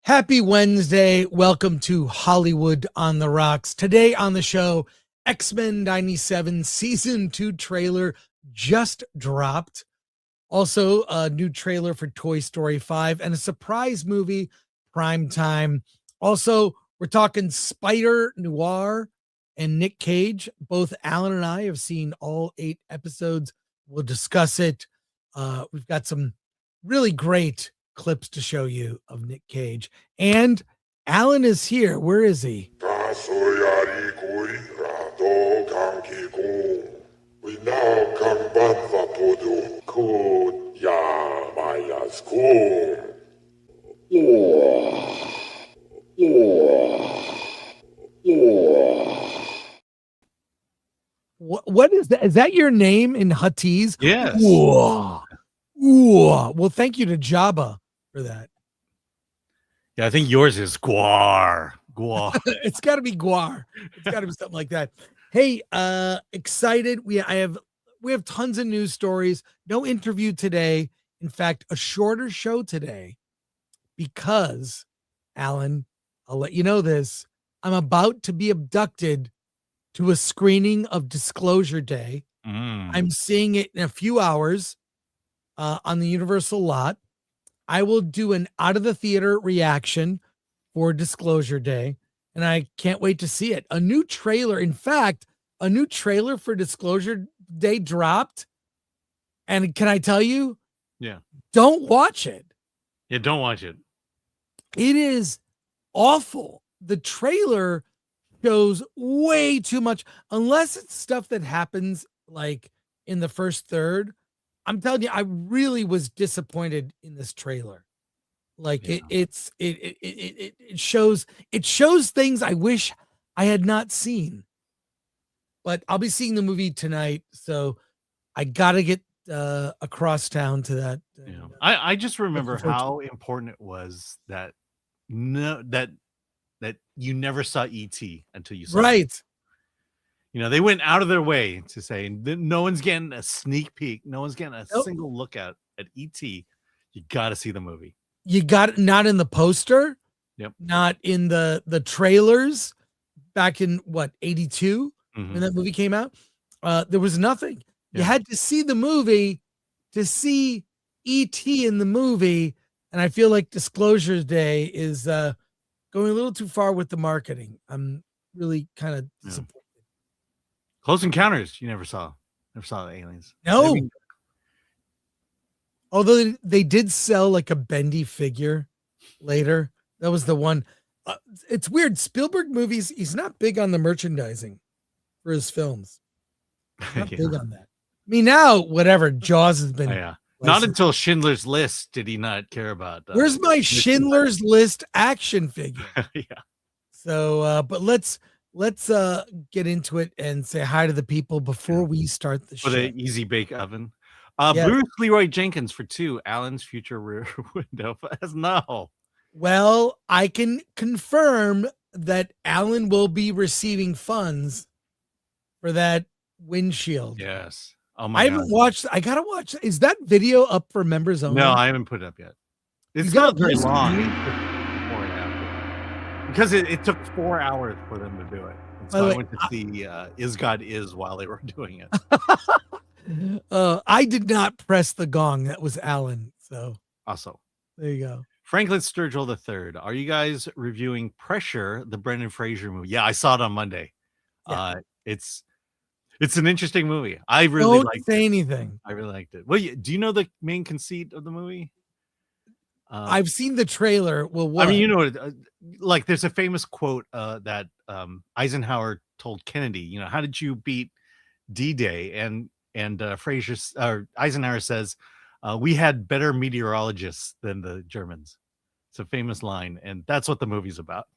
Happy Wednesday. Welcome to Hollywood on the Rocks. Today on the show, X-Men 97 Season 2 trailer just dropped. Also, a new trailer for Toy Story 5 and a surprise movie, Primetime. Also, we're talking Spider-Noir and Nick Cage. Both Alan and I have seen all 8 episodes. We'll discuss it. We've got some really great clips to show you of Nick Cage. And Alan is here. Where is he? What is that? Is that your name in Huttese? Yes. Ooh. Ooh. Well, thank you to Jabba for that. Yeah, I think yours is Guar. Guar. It's got to be Guar. It's got to be something like that. Hey, excited. We have tons of news stories. No interview today. In fact, a shorter show today because, Alan, I'll let you know this. I'm about to be abducted to a screening of Disclosure Day. I'm seeing it in a few hours on the Universal lot. I will do an out of the theater reaction for Disclosure Day, and I can't wait to see it. A new trailer, in fact, a new trailer for Disclosure Day dropped. And can I tell you? Yeah. Don't watch it. Yeah, don't watch it. It is awful. The trailer shows way too much, unless it's stuff that happens like in the first third. I'm telling you, I really was disappointed in this trailer. Like Yeah. it shows things I wish I had not seen. But I'll be seeing the movie tonight, so I gotta get across town to that. Yeah. I just remember how important it was that that you never saw E.T. until you saw right. it. You know, they went out of their way to say no one's getting a sneak peek, no one's getting a single look at E.T. You got to see the movie. You got it, not in the poster. Yep. Not in the trailers back in what, 82 when that movie came out. There was nothing. You had to see the movie to see E.T. in the movie. And I feel like Disclosure Day is going a little too far with the marketing. I'm really kind of disappointed. Close Encounters, you never saw the aliens. No. Although they did sell like a bendy figure later. That was the one. It's weird. Spielberg movies, he's not big on the merchandising for his films. Not big on that. I mean, now, whatever, Jaws has been. Not until Schindler's List did he not care about that. Where's my Schindler's List action figure? Yeah. So, but let's get into it and say hi to the people before we start the show. For the Easy Bake Oven. Bruce Leroy Jenkins for 2. Alan's future rear window. No. Well, I can confirm that Alan will be receiving funds for that windshield. Yes. Oh my God. I haven't watched. I gotta watch. Is that video up for members only? No, I haven't put it up yet. It's not very long. Before and after. Because it took 4 hours for them to do it. And so I went to see Is God Is while they were doing it. I did not press the gong. That was Alan. So also, there you go. Franklin Sturgill III. Are you guys reviewing Pressure, the Brendan Fraser movie? Yeah, I saw it on Monday. Yeah. It's an interesting movie. I really liked it. Don't say anything. I really liked it. Well, do you know the main conceit of the movie? I've seen the trailer. Well, what? I mean, you know, like there's a famous quote that Eisenhower told Kennedy. You know, how did you beat D-Day? And Eisenhower says, we had better meteorologists than the Germans. It's a famous line, and that's what the movie's about.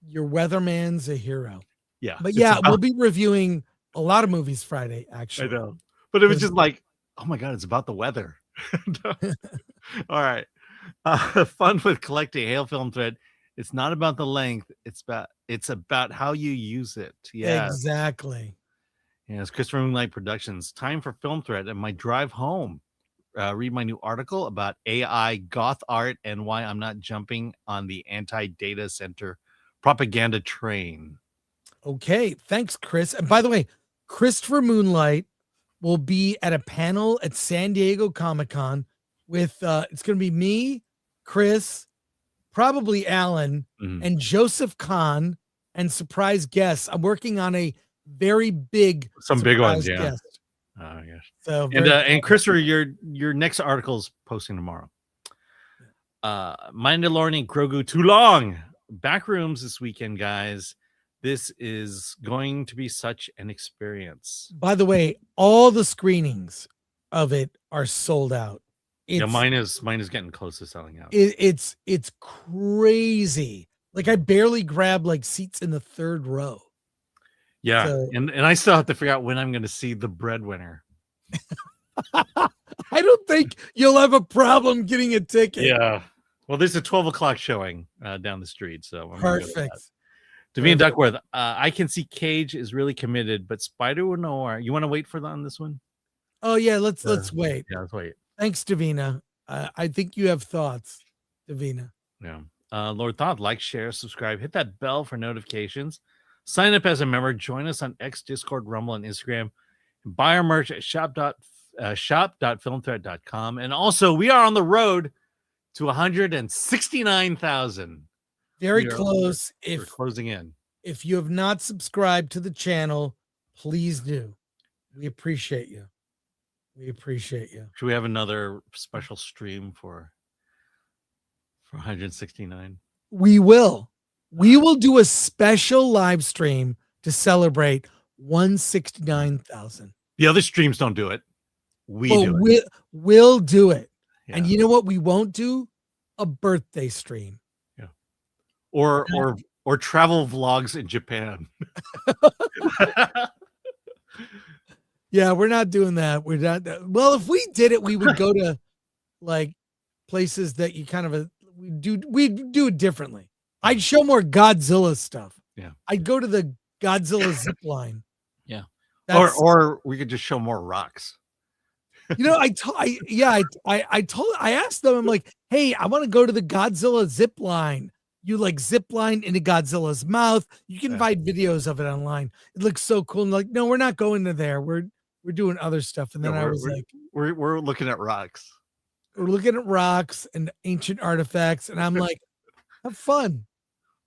Your weatherman's a hero. Yeah. But yeah, we'll be reviewing a lot of movies Friday, actually. I know. But it was just like, oh my God, it's about the weather. All right. Fun with collecting hail film thread. It's not about the length. It's about how you use it. Yeah. Exactly. Yeah, it's Christopher Moonlight Productions. Time for Film Thread and my drive home. read my new article about AI goth art and why I'm not jumping on the anti-data center propaganda train. Okay, thanks, Chris. And by the way, Christopher Moonlight will be at a panel at San Diego Comic-Con with it's going to be me, Chris, probably Alan, and Joseph Kahn, and surprise guests. I'm working on a very big, some big ones, yeah. Guest. Oh yes. So and Christopher, your next article's posting tomorrow. Mandalorian Grogu too long. Backrooms this weekend, guys. This is going to be such an experience. By the way, all the screenings of it are sold out. Mine is getting close to selling out. It's crazy. Like I barely grab like seats in the third row. Yeah, so, and I still have to figure out when I'm going to see The Breadwinner. I don't think you'll have a problem getting a ticket. Yeah. Well, there's a 12 o'clock showing down the street, so I'm perfect. Davina Duckworth, I can see Cage is really committed, but Spider-Noir, you want to wait for on this one? Oh yeah, let's wait. Yeah, let's wait. Thanks, Davina. I think you have thoughts, Davina. Yeah. Lord Thoth, like, share, subscribe, hit that bell for notifications. Sign up as a member. Join us on X, Discord, Rumble, and Instagram. Buy our merch at shop.filmthreat.com. And also, we are on the road to 169,000. Very close. We're closing in. If you have not subscribed to the channel, please do. We appreciate you. We appreciate you. Should we have another special stream for 169? We will. We will do a special live stream to celebrate 169,000. The other streams don't do it. We'll do it. Yeah. And you know what we won't do? A birthday stream. Yeah. Or travel vlogs in Japan. Yeah, we're not doing that. We're not. Well, if we did it, we would go to like places that you kind of we'd do it differently. I'd show more Godzilla stuff. Yeah. I'd go to the Godzilla zip line. Yeah. Or we could just show more rocks. You know, I asked them, I'm like, hey, I want to go to the Godzilla zip line. You like zip line into Godzilla's mouth. You can find videos of it online. It looks so cool. And like, no, we're not going to there. We're doing other stuff. And then I was like, we're looking at rocks. We're looking at rocks and ancient artifacts. And I'm like, have fun.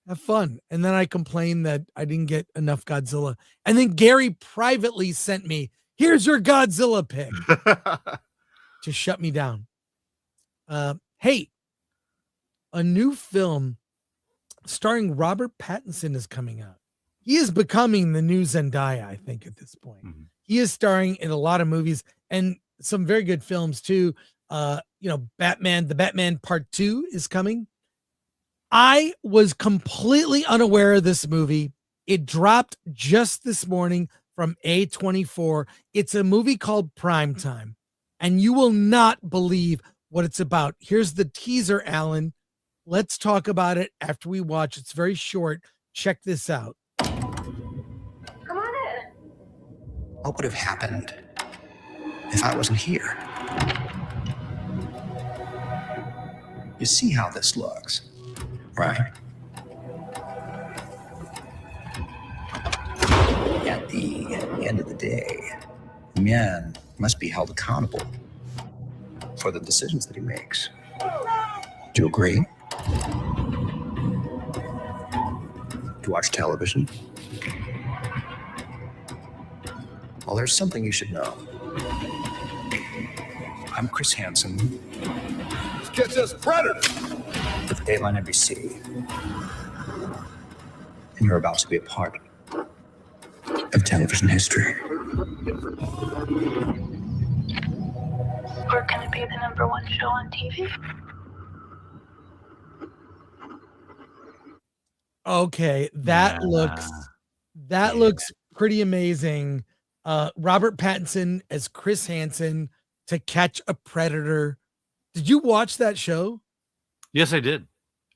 Have fun. And then I complained that I didn't get enough Godzilla. And then Gary privately sent me, here's your Godzilla pic to shut me down. Hey, a new film starring Robert Pattinson is coming out. He is becoming the new Zendaya, I think, at this point. Mm-hmm. He is starring in a lot of movies and some very good films too. Batman, the Batman Part 2 is coming. I was completely unaware of this movie. It dropped just this morning from A24. It's a movie called Primetime, and you will not believe what it's about. Here's the teaser, Alan. Let's talk about it after we watch. It's very short. Check this out. Come on in. What would have happened if I wasn't here? You see how this looks, right? At the end of the day, the man must be held accountable for the decisions that he makes. Do you agree? To watch television? Well, there's something you should know. I'm Chris Hansen. This kid says Predator. For the Dateline NBC. And you're about to be a part of television history. Or can it be the #1 show on TV? Okay, that looks pretty amazing. Robert Pattinson as Chris Hansen to catch a predator. Did you watch that show? Yes, I did.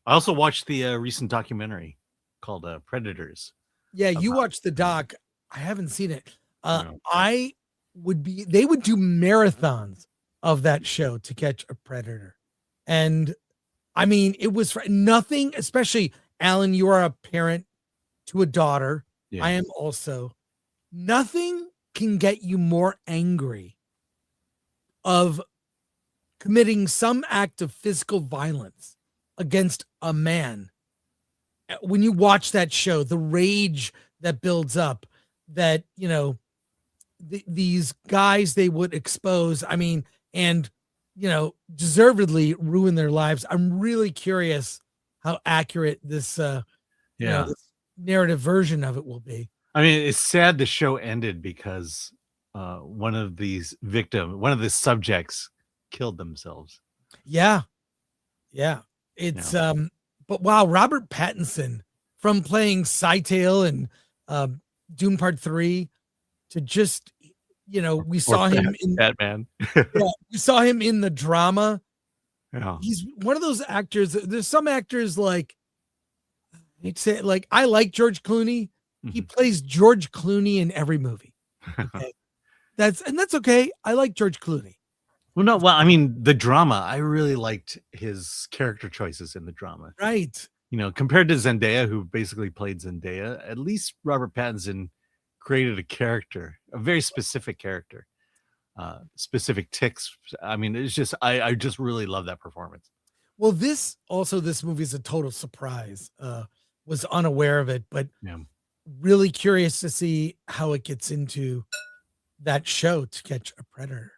I also watched the recent documentary called Predators. Yeah, you watched the doc. I haven't seen it. They would do marathons of that show, To Catch a Predator. And I mean, it was nothing, especially Alan, you are a parent to a daughter. Yeah. I am also. Nothing can get you more angry of committing some act of physical violence against a man. When you watch that show, the rage that builds up, that, you know, these guys they would expose, I mean, and, you know, deservedly ruin their lives. I'm really curious how accurate this, you know, this narrative version of it will be. I mean, it's sad the show ended because one of the subjects killed themselves. Yeah. Yeah. It's, but wow, Robert Pattinson, from playing Cytail in Dune Part 3 to just, you know, we saw him in Batman. we saw him in the drama. Yeah. He's one of those actors. There's some actors like, I'd say, like, I like George Clooney. He plays George Clooney in every movie. Okay. That's okay. I like George Clooney. Well, I mean, the drama, I really liked his character choices in the drama. Right. You know, compared to Zendaya, who basically played Zendaya, at least Robert Pattinson created a character, a very specific character, specific tics. I mean, it's just, I just really love that performance. Well, this movie is a total surprise. Was unaware of it, but really curious to see how it gets into that show, To Catch a Predator.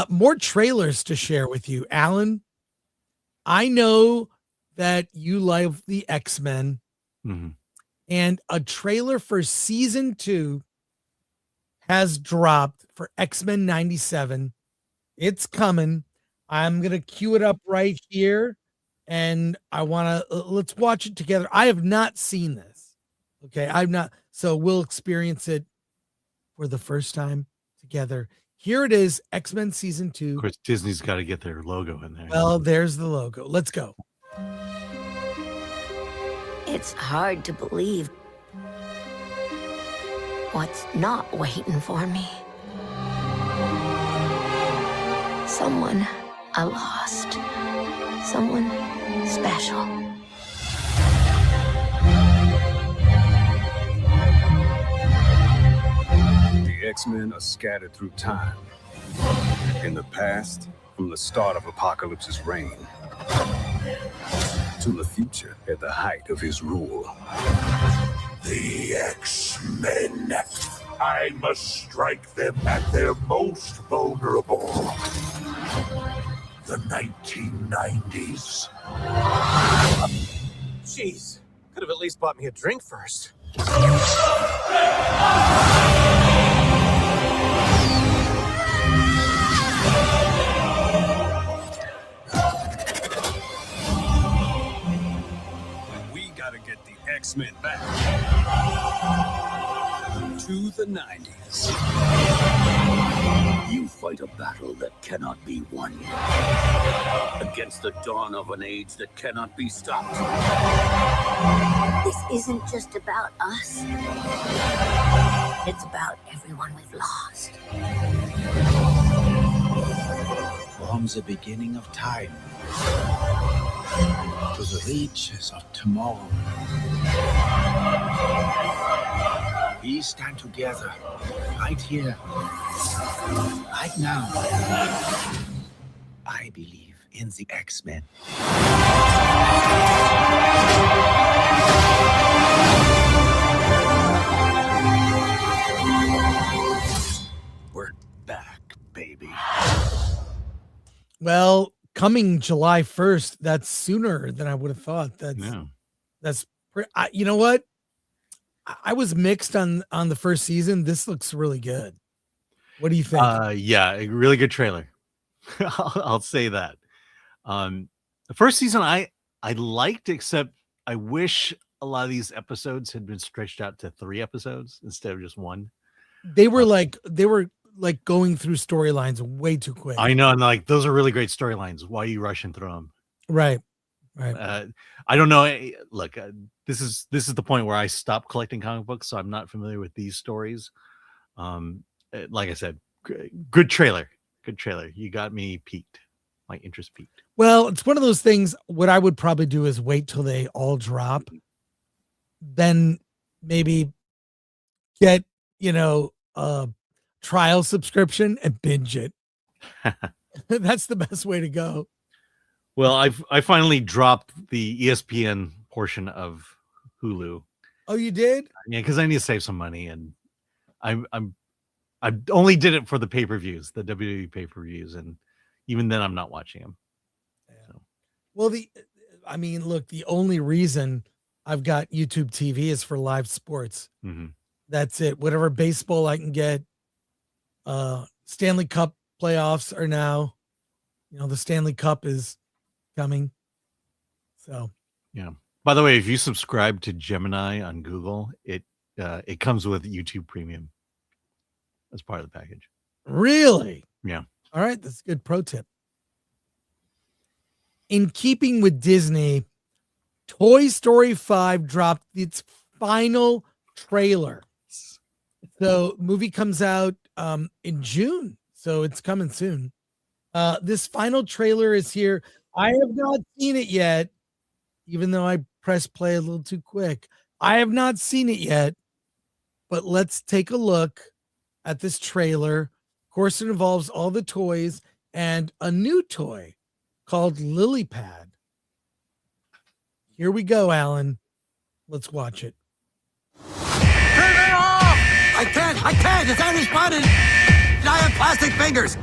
More trailers to share with you, Alan. I know that you love the X-Men, and a trailer for season 2 has dropped for X-Men 97. It's coming. I'm going to cue it up right here, and I want to, let's watch it together. I have not seen this. Okay. I've not, so we'll experience it for the first time together. Here it is, X-Men season 2. Of course, Disney's got to get their logo in there. Well, there's the logo. Let's go. It's hard to believe what's not waiting for me. Someone I lost. Someone special. The X-Men are scattered through time. In the past, from the start of Apocalypse's reign, to the future at the height of his rule. The X-Men. I must strike them at their most vulnerable. The 1990s. Jeez, could have at least bought me a drink first. We gotta get the X-Men back to the 90s. You fight a battle that cannot be won. Against the dawn of an age that cannot be stopped. This isn't just about us. It's about everyone we've lost. From the beginning of time to the reaches of tomorrow, we stand together right here, right now. I believe in the X-Men. We're back, baby. Well, coming July 1st, that's sooner than I would have thought. You know what? I was mixed on the first season. This looks really good. What do you think? Yeah, a really good trailer. I'll say that. The first season I liked, except I wish a lot of these episodes had been stretched out to 3 episodes instead of just 1. They were like going through storylines way too quick. I know, and like those are really great storylines. Why are you rushing through them? Right. I don't know. Look, this is the point where I stopped collecting comic books, so I'm not familiar with these stories. Like I said, Good trailer. Good trailer. You got me peaked. My interest peaked. Well, it's one of those things. What I would probably do is wait till they all drop, then maybe get, a trial subscription and binge it. That's the best way to go. Well, I finally dropped the ESPN portion of Hulu. Oh, you did? Yeah, because I need to save some money, and I only did it for the pay-per-views, the WWE pay-per-views, and even then I'm not watching them. So. Well, look, the only reason I've got YouTube TV is for live sports. Mm-hmm. That's it. Whatever baseball I can get. Stanley Cup playoffs are now, the Stanley Cup is coming. So, yeah. By the way, if you subscribe to Gemini on Google, it comes with YouTube Premium as part of the package. Really? Yeah. All right. That's a good pro tip. In keeping with Disney, Toy Story 5 dropped its final trailer. So movie comes out in June. So it's coming soon. This final trailer is here. I have not seen it yet, even though I pressed play a little too quick. I have not seen it yet, but let's take a look at this trailer. Of course, it involves all the toys and a new toy called Lily Pad. Here we go, Alan. Let's watch it. Turn it off! I can't! It's unspotted! Giant plastic fingers!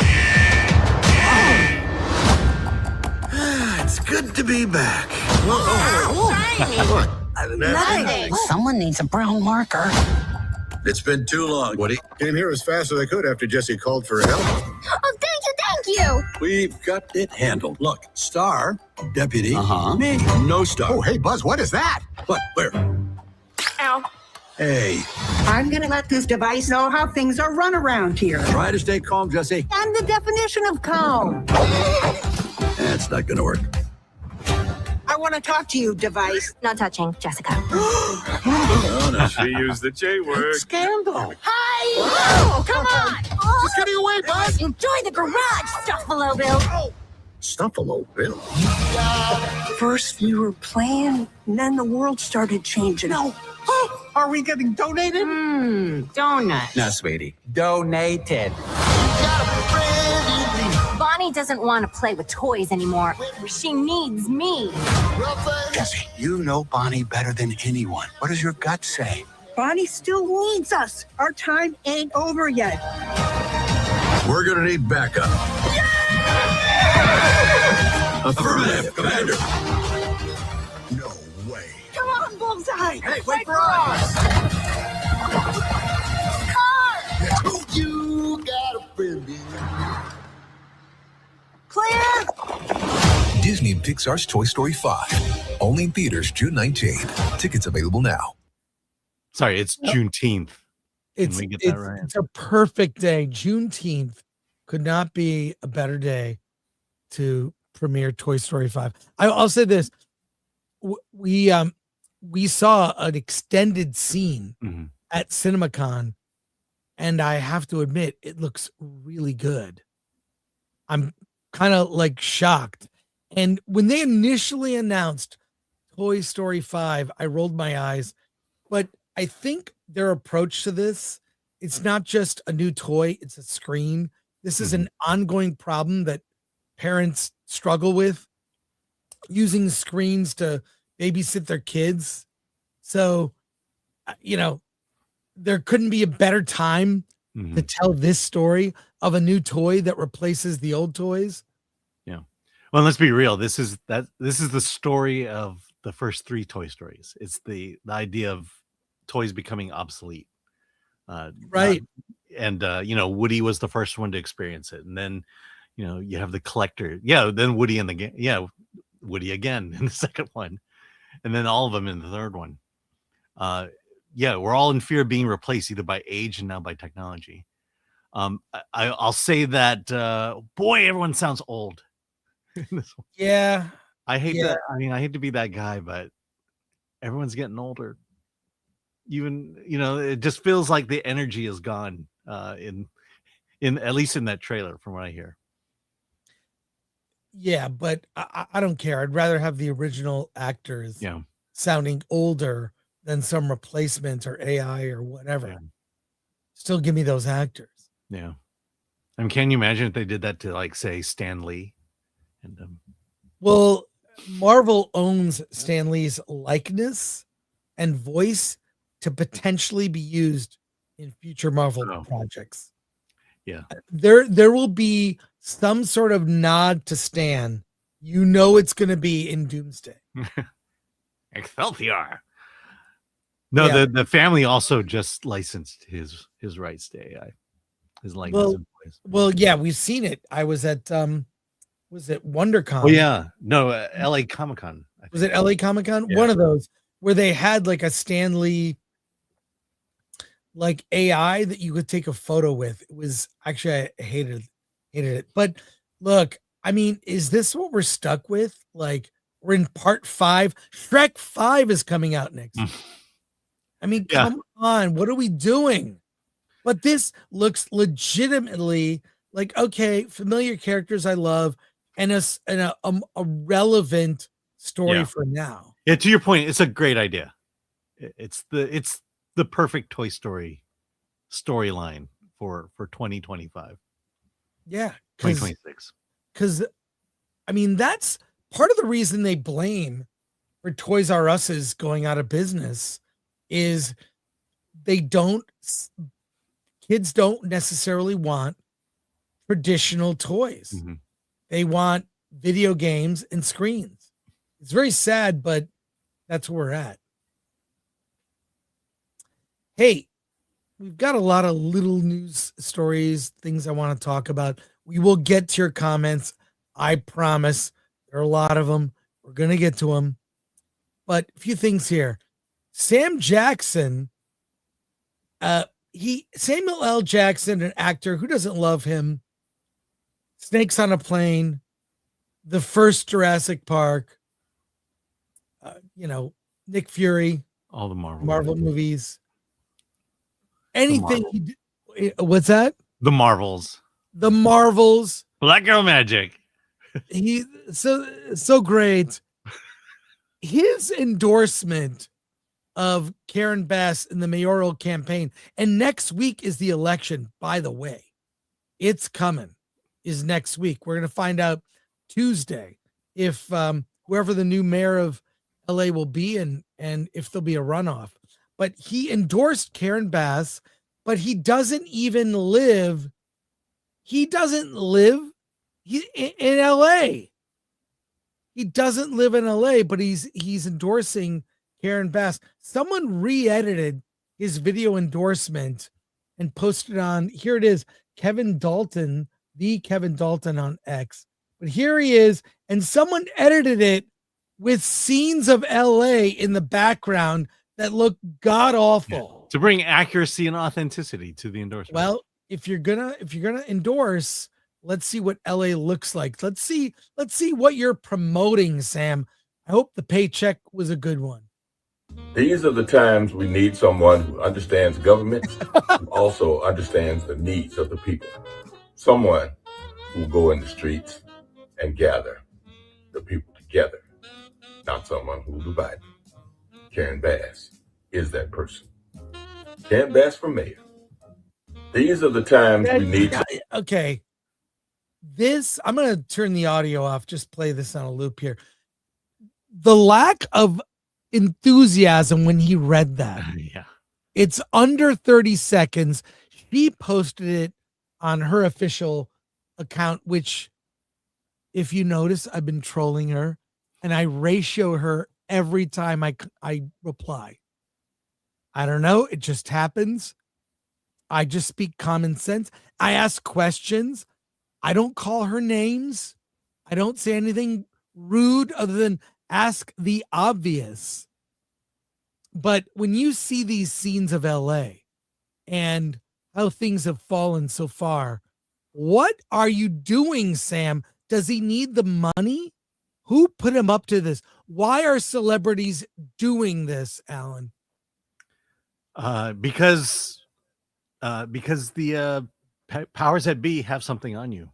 It's good to be back. Nothing. Someone needs a brown marker. It's been too long, Woody. Came here as fast as I could after Jesse called for help. Oh, thank you. We've got it handled. Look, Star, Deputy, me, no Star. Oh, hey, Buzz, what is that? What? Where? Ow. Hey, I'm gonna let this device know how things are run around here. try to stay calm, Jesse. And the definition of calm. That's not gonna work. I want to talk to you, device. Not touching, Jessica. She used the J word. Scandal. Hi! Oh, come on! Just getting away, Buzz. Enjoy the garage, Stuffalo Bill. Stuffalo Bill. First we were playing, and then the world started changing. No. Oh, are we getting donated? Donut. No, sweetie. Donated. Bonnie doesn't want to play with toys anymore. She needs me. Jesse, you know Bonnie better than anyone. What does your gut say? Bonnie still needs us. Our time ain't over yet. We're gonna need backup. Affirmative, Commander. No way. Come on, Bullseye. Hey, wait for us. You got a friend in Clear. Disney and Pixar's Toy Story 5. Only in theaters June 19th. Tickets available now. Sorry, it's Juneteenth. It's we get that right? It's a perfect day. Juneteenth could not be a better day to premiere Toy Story 5. I'll say this: we saw an extended scene at CinemaCon, and I have to admit, it looks really good. I'm kind of like shocked. And when they initially announced Toy Story 5, I rolled my eyes, but I think their approach to this, it's not just a new toy, it's a screen. This is an ongoing problem that parents struggle with, using screens to babysit their kids. So, there couldn't be a better time to tell this story of a new toy that replaces the old toys. Yeah. Well, let's be real. This is the story of the first 3 Toy Stories. It's the idea of toys becoming obsolete. Right. Woody was the first one to experience it. And then, you have the collector. Yeah. Then Woody Woody again in the second one. And then all of them in the third one. We're all in fear of being replaced either by age and now by technology. I'll say that, boy, everyone sounds old. Yeah. I hate that. I mean, I hate to be that guy, but everyone's getting older. Even, it just feels like the energy is gone in at least in that trailer, from what I hear. Yeah, but I don't care. I'd rather have the original actors sounding older than some replacement or AI or whatever. Yeah. Still give me those actors. Yeah. I mean, can you imagine if they did that to, like, say, Stan Lee? And Well, Marvel owns Stan Lee's likeness and voice to potentially be used in future Marvel projects. Yeah. There will be some sort of nod to Stan. You know it's going to be in Doomsday. Excelsior. No, the family also just licensed his rights to AI. His likeness and voice. Well, yeah, we've seen it. I was at was it WonderCon? Oh yeah, no, LA Comic-Con. Was it LA Comic-Con? Yeah. One of those where they had like a Stan Lee like AI that you could take a photo with. It was actually, I hated it. But look, I mean, is this what we're stuck with? Like, we're in part 5. Shrek 5 is coming out next year. I mean, come on, what are we doing? But this looks legitimately like, okay, familiar characters I love, and a relevant story for now. Yeah, to your point, it's a great idea. It's the perfect Toy Story storyline for 2025. Yeah, 2026. Because I mean, that's part of the reason they blame for Toys R Us's going out of business is kids don't necessarily want traditional toys. Mm-hmm. They want video games and screens. It's very sad, but that's where we're at. Hey, we've got a lot of little news stories, things I want to talk about. We will get to your comments. I promise. There are a lot of them. We're going to get to them. But a few things here. Sam Jackson, Samuel L. Jackson, an actor, who doesn't love him? Snakes on a Plane, the first Jurassic Park, Nick Fury, all the Marvel movies. Anything. What's that? The Marvels. The Marvels. Black Girl Magic. He so great. His endorsement of Karen Bass in the mayoral campaign, and next week is the election, by the way. It's coming, is next week. We're going to find out Tuesday if whoever the new mayor of LA will be and if there'll be a runoff. But he endorsed Karen Bass, but he doesn't live in LA. He doesn't live in LA, but he's endorsing Karen Bass. Someone re-edited his video endorsement and posted on, here it is, Kevin Dalton on X. But here he is, and someone edited it with scenes of LA in the background that look god awful. To bring accuracy and authenticity to the endorsement. Well, if you're gonna endorse, let's see what LA looks like. Let's see what you're promoting, Sam. I hope the paycheck was a good one. These are the times we need someone who understands government, who also understands the needs of the people. Someone who will go in the streets and gather the people together, not someone who will divide them. Karen Bass is that person. Karen Bass for mayor. These are the times we need. Okay. I'm going to turn the audio off. Just play this on a loop here. The lack of enthusiasm when he read that. Yeah. It's under 30 seconds. She posted it on her official account, which, if you notice, I've been trolling her and I ratio her every time I reply. I don't know. It just happens. I just speak common sense. I ask questions. I don't call her names. I don't say anything rude other than ask the obvious. But when you see these scenes of LA and how things have fallen so far, what are you doing, Sam? Does he need the money? Who put him up to this? Why are celebrities doing this, Alan? Because the powers that be have something on you.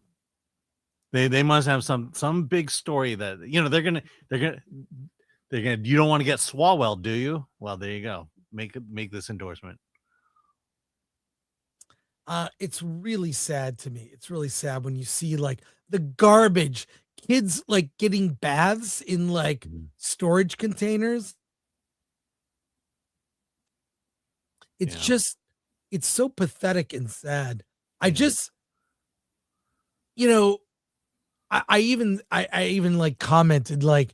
They must have some big story that they're gonna you don't want to get Swalwell, do you? Well, there you go. Make this endorsement. It's really sad to me. It's really sad when you see like the garbage, kids like getting baths in like storage containers. It's just, it's so pathetic and sad. I just, I even like commented like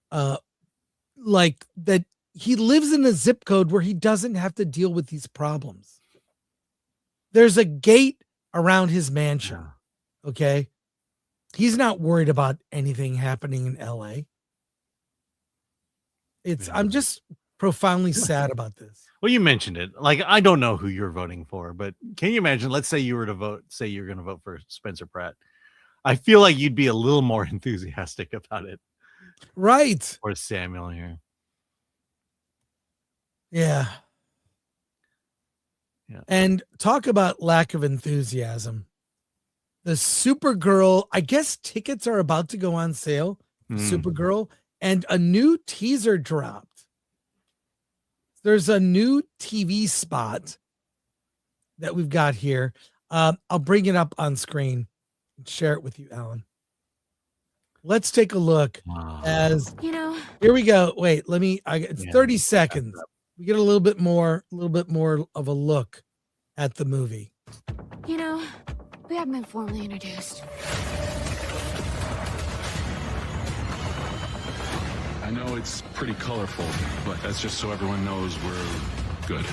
that he lives in a zip code where he doesn't have to deal with these problems. There's a gate around his mansion. Okay. He's not worried about anything happening in LA. I'm just profoundly sad about this. Well, you mentioned it. Like, I don't know who you're voting for, but can you imagine? Let's say you were to vote, say you're going to vote for Spencer Pratt. I feel like you'd be a little more enthusiastic about it. Right. Or Samuel here. Yeah. And talk about lack of enthusiasm. The Supergirl, I guess tickets are about to go on sale. Supergirl, and a new teaser dropped. There's a new TV spot that we've got here. I'll bring it up on screen and share it with you, Alan. Let's take a look as here we go. Wait, it's 30 seconds. We get a little bit more of a look at the movie. We haven't been formally introduced. I know it's pretty colorful, but that's just so everyone knows we're good.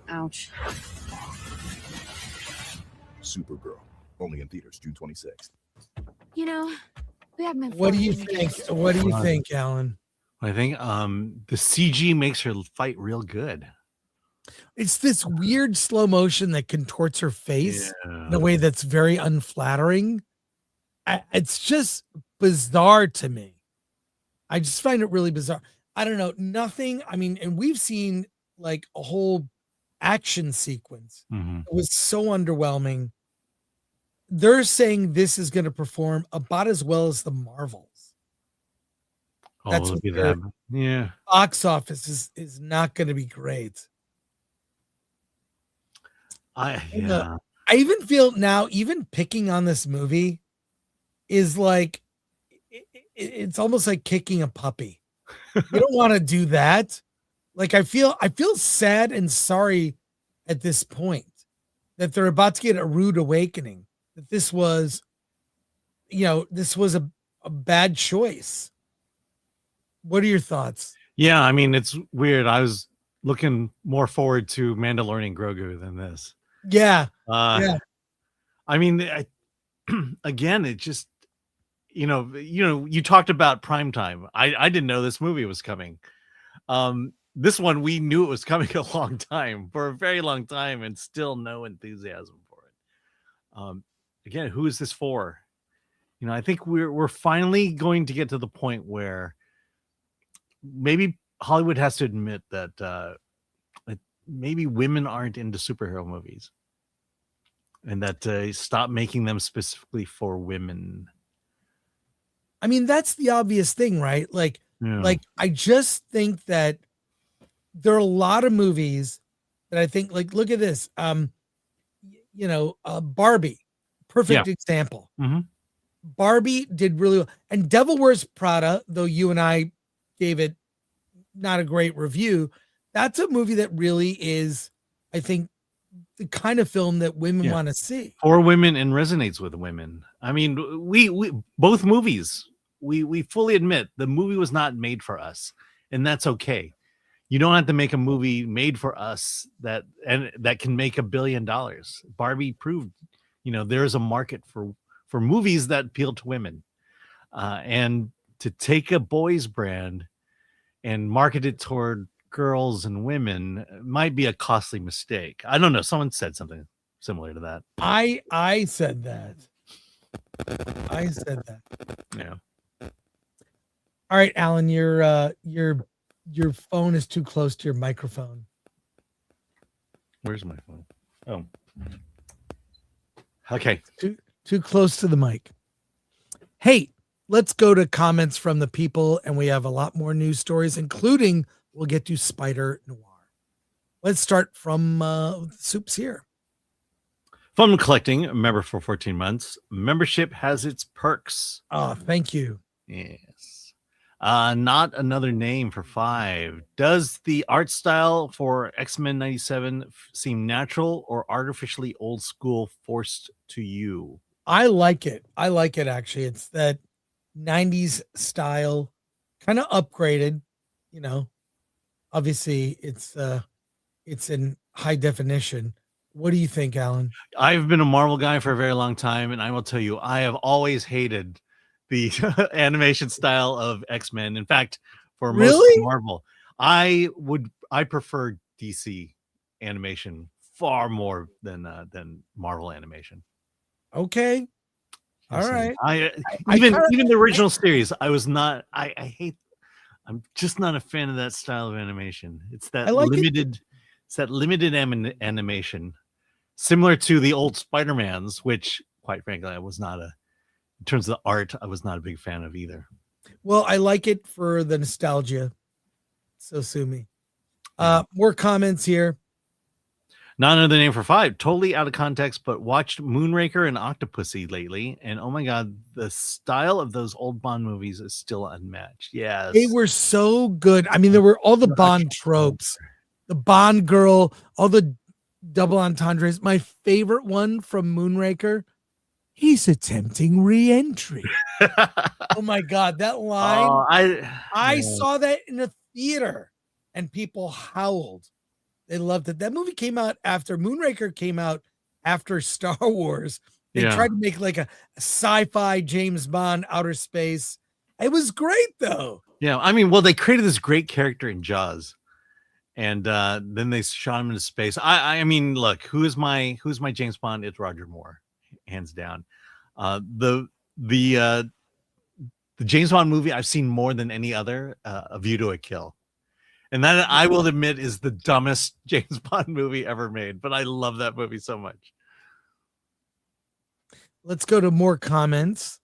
Ouch. Supergirl, only in theaters June 26th. We haven't been. What do you think? What do you think, Alan? I think the CG makes her fight real good. It's this weird slow motion that contorts her face in a way that's very unflattering. It's just bizarre to me. I just find it really bizarre. I don't know. Nothing. I mean, and we've seen like a whole action sequence. It was so underwhelming. They're saying this is going to perform about as well as the Marvels. That's look at that. Yeah. Box office is not going to be great. I even feel now, even picking on this movie is like, it's almost like kicking a puppy. You don't want to do that. Like, I feel sad and sorry at this point that they're about to get a rude awakening, that this was a bad choice. What are your thoughts? Yeah, I mean, it's weird. I was looking more forward to Mandalorian Grogu than this. Yeah. I mean, again, it just, you talked about Primetime. I didn't know this movie was coming. This one, we knew it was coming for a very long time, and still no enthusiasm for it. Again, who is this for? I think we're finally going to get to the point where maybe Hollywood has to admit that maybe women aren't into superhero movies, and that stop making them specifically for women. I mean, that's the obvious thing, right? Like I just think that there are a lot of movies that I think, like, look at this. Barbie, perfect example. Barbie did really well. And Devil Wears Prada, though you and I gave it not a great review, that's a movie that really is, I think, the kind of film that women want to see. For women and resonates with women. I mean, we both movies, we fully admit the movie was not made for us, and that's okay. You don't have to make a movie made for us that can make $1 billion. Barbie proved, there's a market for movies that appeal to women, and to take a boys brand and market it toward girls and women might be a costly mistake. I don't know. Someone said something similar to that. I said that. I said that. Yeah. All right, Alan, your phone is too close to your microphone. Where's my phone? Oh. Okay. Too close to the mic. Hey, let's go to comments from the people, and we have a lot more news stories, including we'll get to Spider-Noir. Let's start from Soups here. Fun collecting, a member for 14 months. Membership has its perks. Oh, thank you. Yes. Not another name for 5. Does the art style for X-Men 97 seem natural or artificially old school forced to you? I like it. I like it, actually. It's that 90s style, kind of upgraded, you know. Obviously, it's in high definition. What do you think, Alan? I've been a Marvel guy for a very long time, and I will tell you, I have always hated the animation style of X-Men. In fact, for most of Marvel, I prefer DC animation far more than Marvel animation. Okay. All right. Even the original series, I was not. I hate. I'm just not a fan of that style of animation. It's that limited. It's that limited animation, similar to the old Spider-Mans, which, quite frankly, I was not in terms of the art, I was not a big fan of either. Well, I like it for the nostalgia. So sue me. More comments here. Not another name for 5. Totally out of context, but watched Moonraker and Octopussy lately, and oh my god, the style of those old Bond movies is still unmatched. Yes, They were so good. I mean, there were all the Bond tropes, the Bond girl, all the double entendres. My favorite one from Moonraker, he's attempting re-entry. Oh my god, that line! I saw that in a theater, and people howled. They loved it. That movie came out after Moonraker came out after Star Wars. They tried to make like a sci-fi James Bond outer space. It was great though. Yeah, I mean, well, they created this great character in Jaws, and then they shot him into space. I mean, look, who's my James Bond? It's Roger Moore, hands down. The James Bond movie I've seen more than any other, A View to a Kill. And that, I will admit, is the dumbest James Bond movie ever made, but I love that movie so much. Let's go to more comments.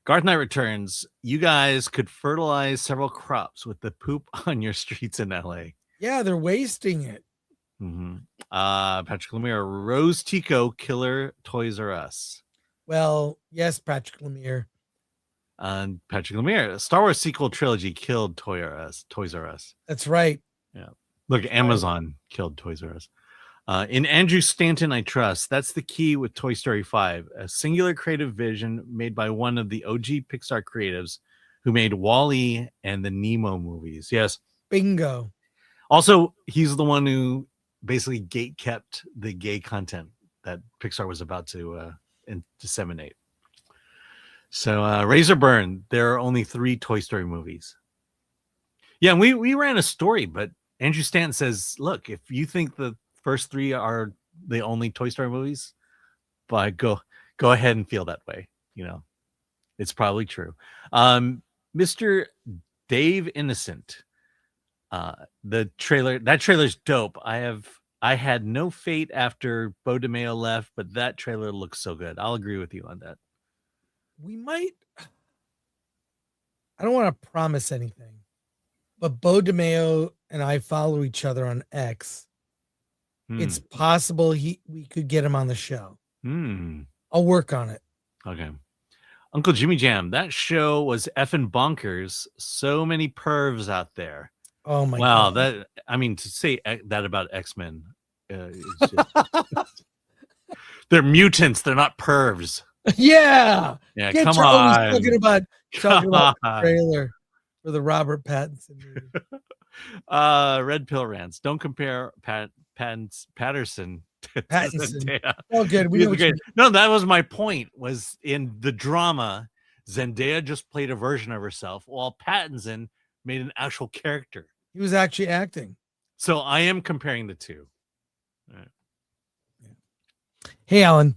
Garth Knight returns. You guys could fertilize several crops with the poop on your streets in LA. Yeah, they're wasting it. Mm-hmm. Patrick Lemire, Rose Tico, killer Toys R Us. Well, yes, Patrick Lemire. Patrick Lemire, Star Wars sequel trilogy killed Toys R Us. That's right. Yeah. Look, Amazon killed Toys R Us. In Andrew Stanton, I trust. That's the key with Toy Story 5. A singular creative vision made by one of the OG Pixar creatives who made WALL-E and the Nemo movies. Yes. Bingo. Also, he's the one who basically gatekept the gay content that Pixar was about to disseminate. So Razorburn, there are only 3 Toy Story movies. Yeah, and we ran a story, but Andrew Stanton says, look, if you think the first 3 are the only Toy Story movies, but go ahead and feel that way. You know, it's probably true. Mr. Dave Innocent, that trailer's dope. I had no fate after Bo DeMeo left, but that trailer looks so good. I'll agree with you on that. We might, I don't want to promise anything, but Bo DeMeo and I follow each other on X. It's possible we could get him on the show. I'll work on it. Okay. Uncle Jimmy Jam, that show was effing bonkers. So many pervs out there. Oh my God. God. I mean, to say that about X-Men, they're mutants. They're not pervs. Yeah. Yeah. Get Come on. talking about the trailer for the Robert Pattinson movie. Red Pill Rants. Don't compare Patterson to Pattinson. Zendaya. Oh, good. We know what you mean. No, that was my point. Was in the drama, Zendaya just played a version of herself, while Pattinson made an actual character. He was actually acting. So I am comparing the two. All right. Hey, Alan.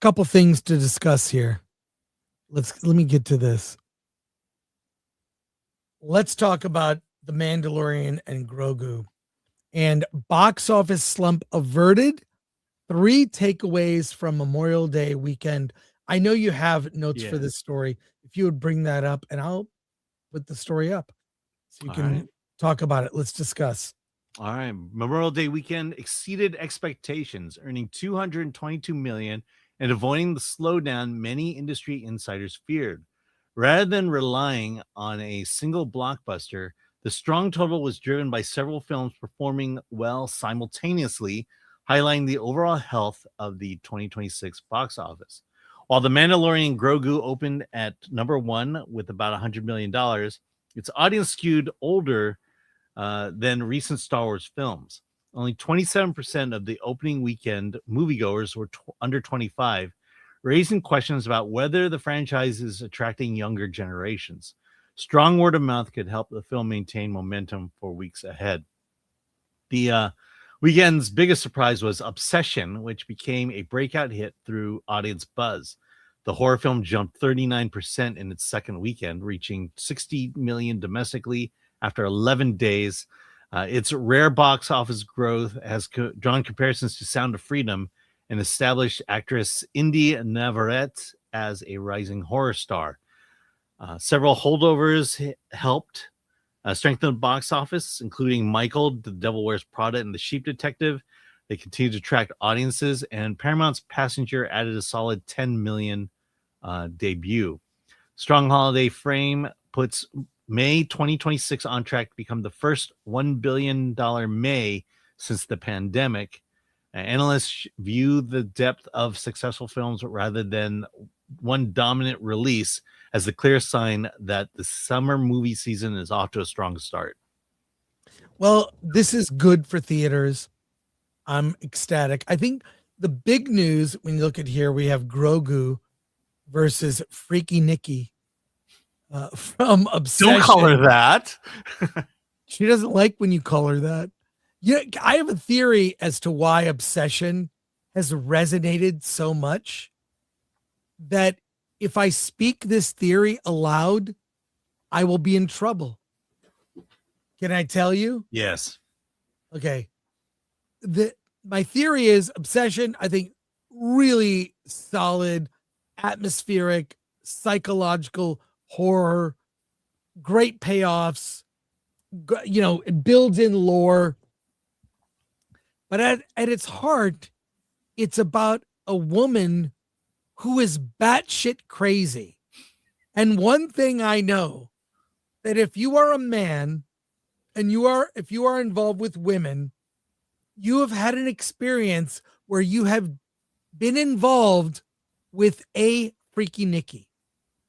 Couple things to discuss here. Let me get to this. Let's talk about The Mandalorian and Grogu. And box office slump averted. 3 takeaways from Memorial Day weekend. I know you have notes for this story. If you would bring that up, and I'll put the story up so you can talk about it. Let's discuss. All right. Memorial Day weekend exceeded expectations, earning $222 million and avoiding the slowdown many industry insiders feared. Rather than relying on a single blockbuster, the strong total was driven by several films performing well simultaneously, highlighting the overall health of the 2026 box office. While The Mandalorian Grogu opened at number 1 with about $100 million, its audience skewed older than recent Star Wars films. Only 27% of the opening weekend moviegoers were under 25, raising questions about whether the franchise is attracting younger generations. Strong word of mouth could help the film maintain momentum for weeks ahead. The weekend's biggest surprise was Obsession, which became a breakout hit through audience buzz. The horror film jumped 39% in its second weekend, reaching $60 million domestically after 11 days. Its rare box office growth has drawn comparisons to Sound of Freedom and established actress Indy Navarrete as a rising horror star. Several holdovers helped strengthen the box office, including Michael, The Devil Wears Prada, and The Sheep Detective. They continue to attract audiences, and Paramount's Passenger added a solid $10 million debut. Strong holiday frame puts May 2026 on track to become the first $1 billion May since the pandemic. Analysts view the depth of successful films rather than one dominant release as the clear sign that the summer movie season is off to a strong start. Well, this is good for theaters. I'm ecstatic. I think the big news when you look at here, we have Grogu versus Freaky Nikki from Obsession. Don't call her that. She doesn't like when you call her that. Yeah, I have a theory as to why Obsession has resonated so much that if I speak this theory aloud, I will be in trouble. Can I tell you? Yes. Okay. My theory is Obsession, I think, really solid, atmospheric, psychological horror, great payoffs, it builds in lore. But at its heart, it's about a woman who is batshit crazy. And one thing I know, that if you are a man and if you are involved with women, you have had an experience where you have been involved with a Freaky Nikki.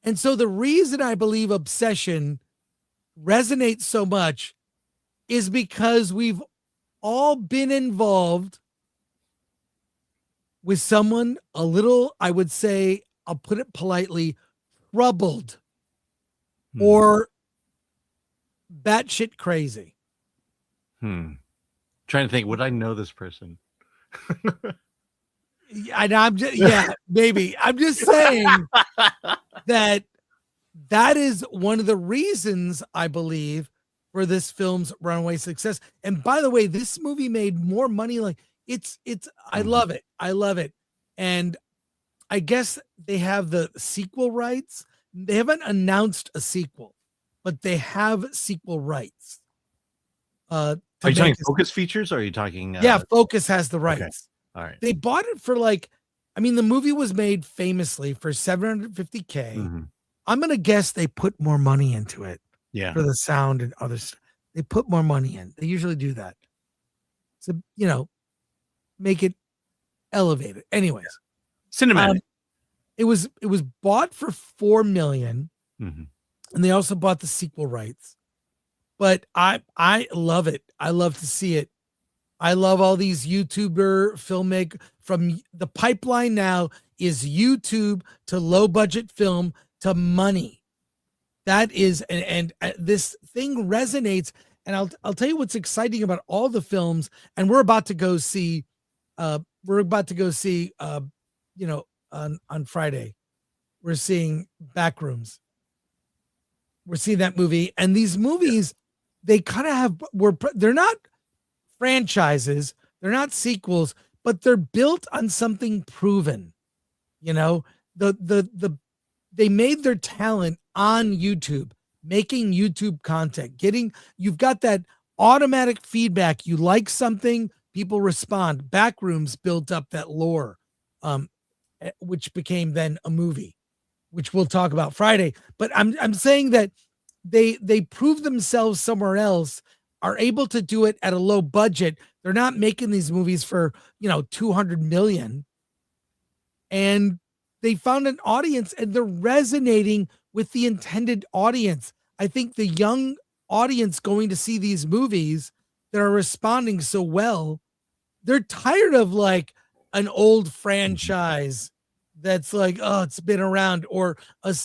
And so the reason I believe Obsession resonates so much is because we've all been involved with someone a little, I would say, I'll put it politely, troubled or batshit crazy. Trying to think, would I know this person? And I'm just, maybe. I'm just saying that is one of the reasons I believe for this film's runaway success. And by the way, this movie made more money. Like I love it. I love it. And I guess they have the sequel rights. They haven't announced a sequel, but they have sequel rights. Are you talking Focus Features or are you talking? Yeah, Focus has the rights. Okay. All right. They bought it for the movie was made famously for $750K. Mm-hmm. I'm going to guess they put more money into it. Yeah. For the sound and others. They put more money in. They usually do that. So, make it elevated. Anyways. Cinematic. It was bought for $4 million. Mm-hmm. And they also bought the sequel rights. But I love it. I love to see it. I love all these YouTuber filmmakers. From the pipeline now is YouTube to low budget film to money. That is, and this thing resonates. And I'll tell you what's exciting about all the films. And we're about to go see on Friday. We're seeing Backrooms. We're seeing that movie, and these movies, they kind of they're not franchises, they're not sequels, but they're built on something proven. You know, they made their talent on YouTube, making YouTube content, you've got that automatic feedback. You like something, people respond. Backrooms built up that lore, which became then a movie, which we'll talk about Friday. But I'm saying that they prove themselves somewhere else, are able to do it at a low budget. They're not making these movies for, 200 million. And they found an audience, and they're resonating with the intended audience. I think the young audience going to see these movies that are responding so well, they're tired of like an old franchise that's like, oh, it's been around, or a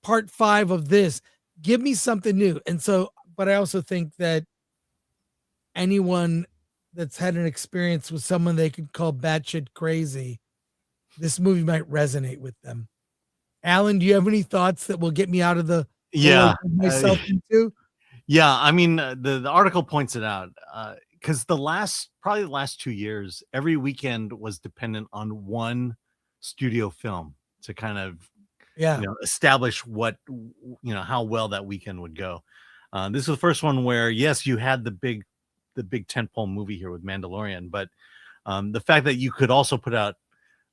part 5 of this. Give me something new. And so, but I also think that anyone that's had an experience with someone they could call batshit crazy, this movie might resonate with them. Alan, do you have any thoughts that will get me out of the myself into? Yeah, I mean, the article points it out, because probably the last 2 years, every weekend was dependent on one studio film to kind of establish how well that weekend would go. This is the first one where, yes, you had the big tentpole movie here with Mandalorian, but the fact that you could also put out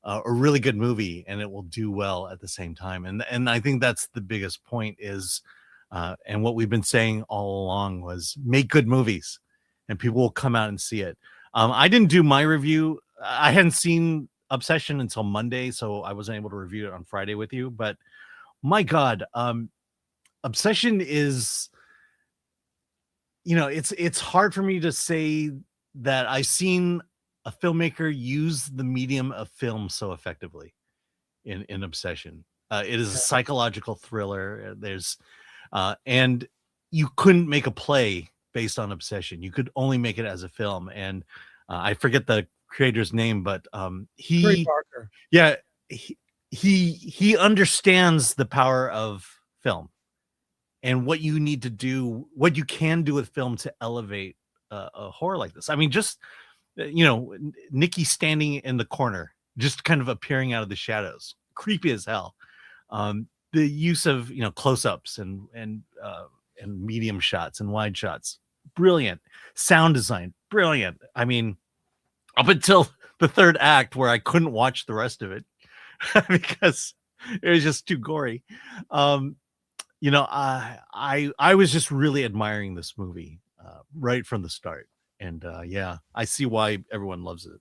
a really good movie and it will do well at the same time, and I think that's the biggest point is, and what we've been saying all along was make good movies, and people will come out and see it. I didn't do my review. I hadn't seen Obsession until Monday, so I wasn't able to review it on Friday with you. But my God, Obsession is, it's hard for me to say that I've seen a filmmaker use the medium of film so effectively in Obsession. It is a psychological thriller. And you couldn't make a play based on Obsession. You could only make it as a film. And I forget the creator's name, but Trey Parker. Yeah, he understands the power of film and what you need to do, what you can do with film to elevate a horror like this. I mean, just Nikki standing in the corner, just kind of appearing out of the shadows, creepy as hell. The use of close-ups and medium shots and wide shots, brilliant. Sound design, brilliant. I mean, up until the third act where I couldn't watch the rest of it because it was just too gory. I was just really admiring this movie right from the start. And I see why everyone loves it.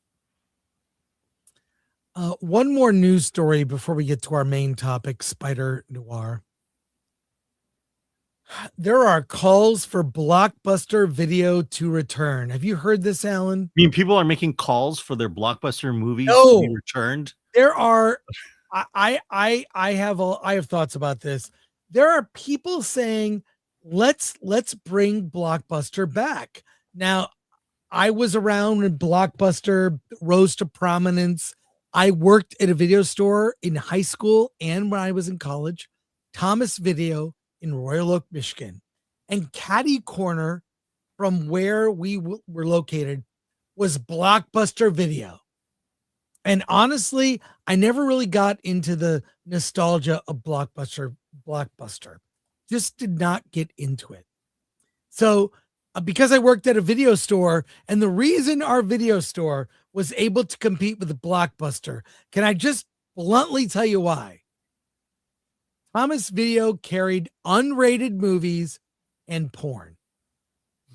One more news story before we get to our main topic, Spider-Noir. There are calls for Blockbuster Video to return. Have you heard this, Alan? I mean, people are making calls for their Blockbuster movies to be returned. There are. I have thoughts about this. There are people saying, let's bring Blockbuster back. Now, I was around when Blockbuster rose to prominence. I worked at a video store in high school and when I was in college, Thomas Video in Royal Oak, Michigan. And catty corner from where we were located was Blockbuster Video. And honestly, I never really got into the nostalgia of Blockbuster. Just did not get into it. So because I worked at a video store, and the reason our video store was able to compete with the Blockbuster, can I just bluntly tell you why? Thomas Video carried unrated movies and porn.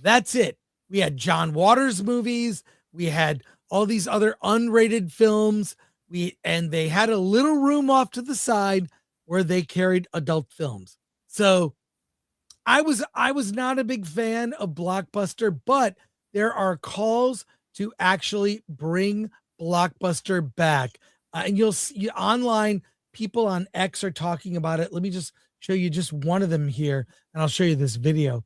That's it. We had John Waters movies. We had all these other unrated films. And they had a little room off to the side where they carried adult films. So I was not a big fan of Blockbuster, but there are calls to actually bring Blockbuster back. And you'll see online, people on X are talking about it. Let me just show you just one of them here, and I'll show you this video.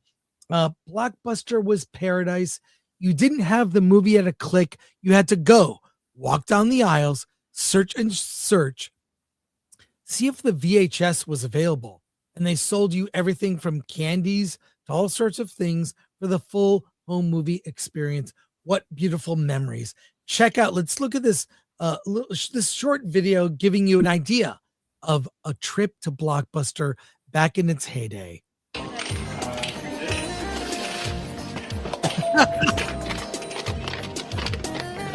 Blockbuster was paradise. You didn't have the movie at a click. You had to go walk down the aisles, search and search, see if the VHS was available. And they sold you everything from candies to all sorts of things for the full home movie experience. What beautiful memories. Check out, let's look at this this short video giving you an idea of a trip to Blockbuster back in its heyday.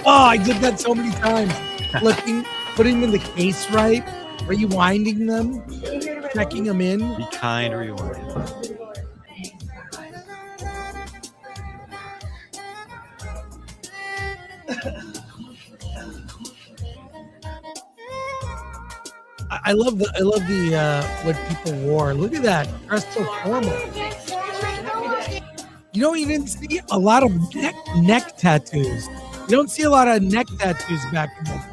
Oh, I did that so many times. Putting them in the case right, rewinding them, checking them in. Be kind, rewind. I love the what people wore. Look at that, dressed so formal. You know, you didn't see a lot of neck tattoos. You don't see a lot of neck tattoos back in the day.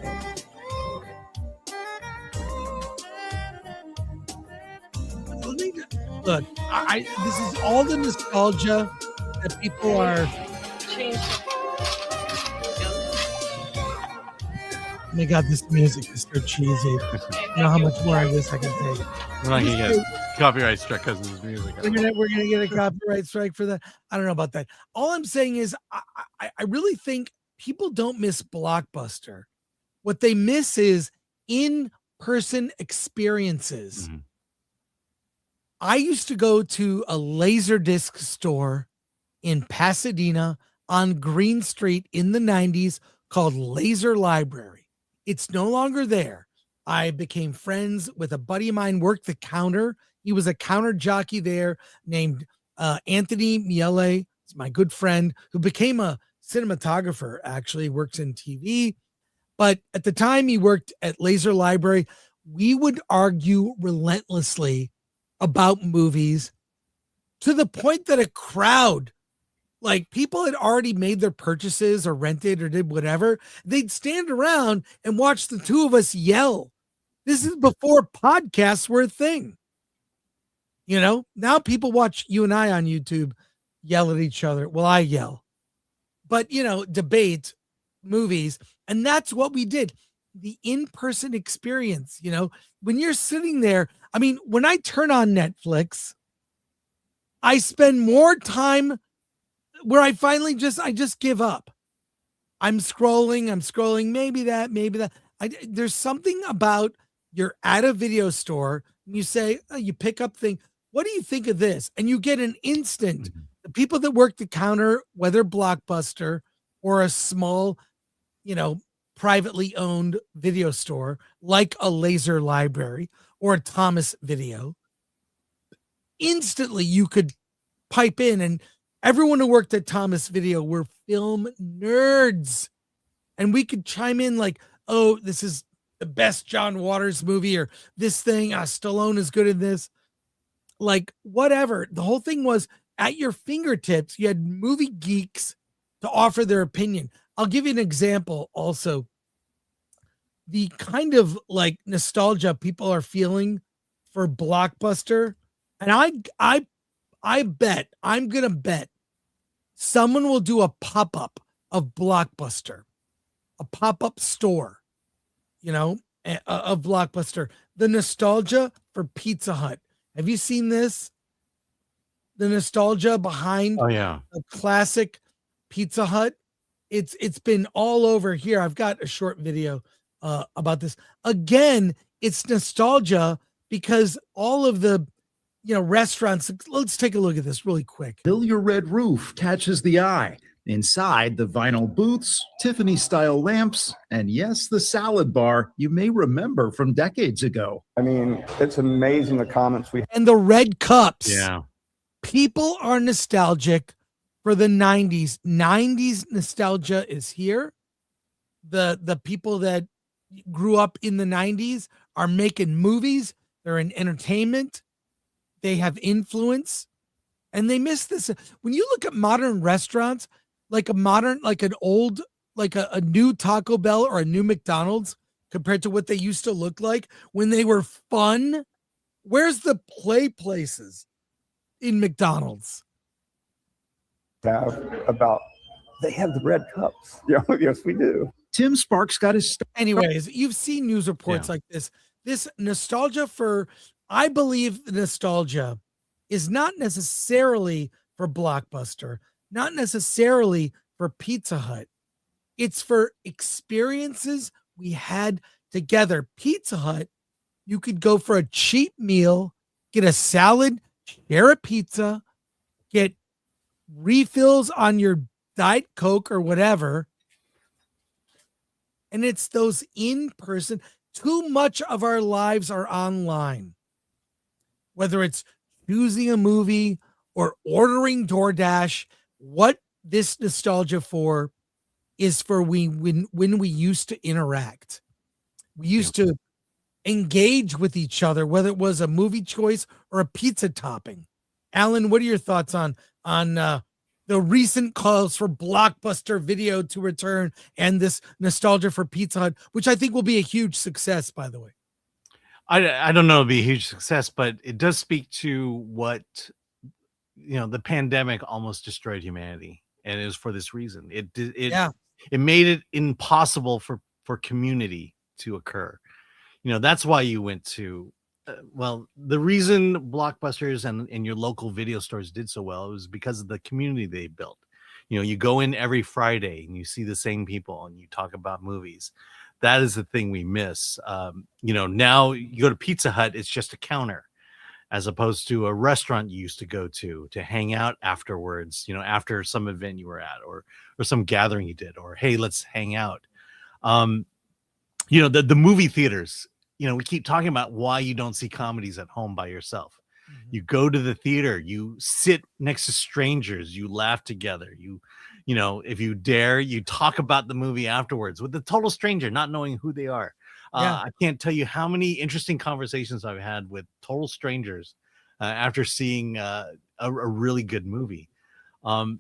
Look, this is all the nostalgia that people are. Oh my God, this music is so cheesy. You know how much more of this I can take. We're not gonna get copyright strike because of this music. We're gonna get a copyright strike for that. I don't know about that. All I'm saying is, I really think people don't miss Blockbuster. What they miss is in-person experiences. Mm-hmm. I used to go to a Laserdisc store in Pasadena on Green Street in the 90s called Laser Library. It's no longer there. I became friends with a buddy of mine, worked the counter. He was a counter jockey there named Anthony Miele. He's my good friend who became a cinematographer, actually works in TV. But at the time he worked at Laser Library, we would argue relentlessly about movies to the point that a crowd, like people had already made their purchases or rented or did whatever. They'd stand around and watch the two of us yell. This is before podcasts were a thing. You know, now people watch you and I on YouTube yell at each other. Well, I yell. But, you know, debate movies. And that's what we did. The in-person experience, you know, when you're sitting there. I mean, when I turn on Netflix, I spend more time where I finally just give up. I'm scrolling, maybe that. There's something about you're at a video store and you say, you pick up thing. What do you think of this? And you get an instant. The people that work the counter, whether Blockbuster or a small, you know, privately owned video store like a Laser Library or a Thomas Video, instantly you could pipe in, and everyone who worked at Thomas Video were film nerds. And we could chime in like, oh, this is the best John Waters movie, or this thing, Stallone is good in this. Like, whatever. The whole thing was at your fingertips. You had movie geeks to offer their opinion. I'll give you an example also. The kind of like nostalgia people are feeling for Blockbuster. And I'm going to bet someone will do a pop-up of Blockbuster, a pop-up store, you know, of Blockbuster. The nostalgia for Pizza Hut. Have you seen this? The nostalgia behind the classic Pizza Hut. It's been all over here. I've got a short video about this. Again, it's nostalgia because all of the, you know, restaurants. Let's take a look at this really quick. Familiar red roof catches the eye. Inside, the vinyl booths, Tiffany-style lamps, and yes, the salad bar you may remember from decades ago. I mean, it's amazing the comments we and the red cups. Yeah. People are nostalgic for the 90s. 90s nostalgia is here. The people that grew up in the 90s are making movies. They're in entertainment. They have influence, and they miss this. When you look at modern restaurants, like an old, like a new Taco Bell or a new McDonald's compared to what they used to look like when they were fun. Where's the play places in McDonald's? have about, they have the red cups. Yes, we do. Tim Sparks got his start. Anyways, you've seen news reports like this. This nostalgia I believe the nostalgia is not necessarily for Blockbuster, not necessarily for Pizza Hut. It's for experiences we had together. Pizza Hut, you could go for a cheap meal, get a salad, share a pizza, get refills on your Diet Coke or whatever. And it's those in-person. Too much of our lives are online. Whether it's choosing a movie or ordering DoorDash, what this nostalgia for is for when we used to interact. We used to engage with each other, whether it was a movie choice or a pizza topping. Alan, what are your thoughts on the recent calls for Blockbuster Video to return and this nostalgia for Pizza Hut, which I think will be a huge success, by the way? I don't know it'll be a huge success, but it does speak to what, the pandemic almost destroyed humanity. And it was for this reason. It made it impossible for community to occur. That's why you went to, the reason Blockbusters and your local video stores did so well was because of the community they built. You go in every Friday and you see the same people and you talk about movies. That is the thing we miss. Now you go to Pizza Hut, it's just a counter, as opposed to a restaurant you used to go to hang out afterwards, after some event you were at or some gathering you did, or, hey, let's hang out. The movie theaters, we keep talking about why you don't see comedies at home by yourself. You go to the theater, you sit next to strangers, you laugh together, if you dare, you talk about the movie afterwards with a total stranger, not knowing who they are. I can't tell you how many interesting conversations I've had with total strangers after seeing a really good movie. The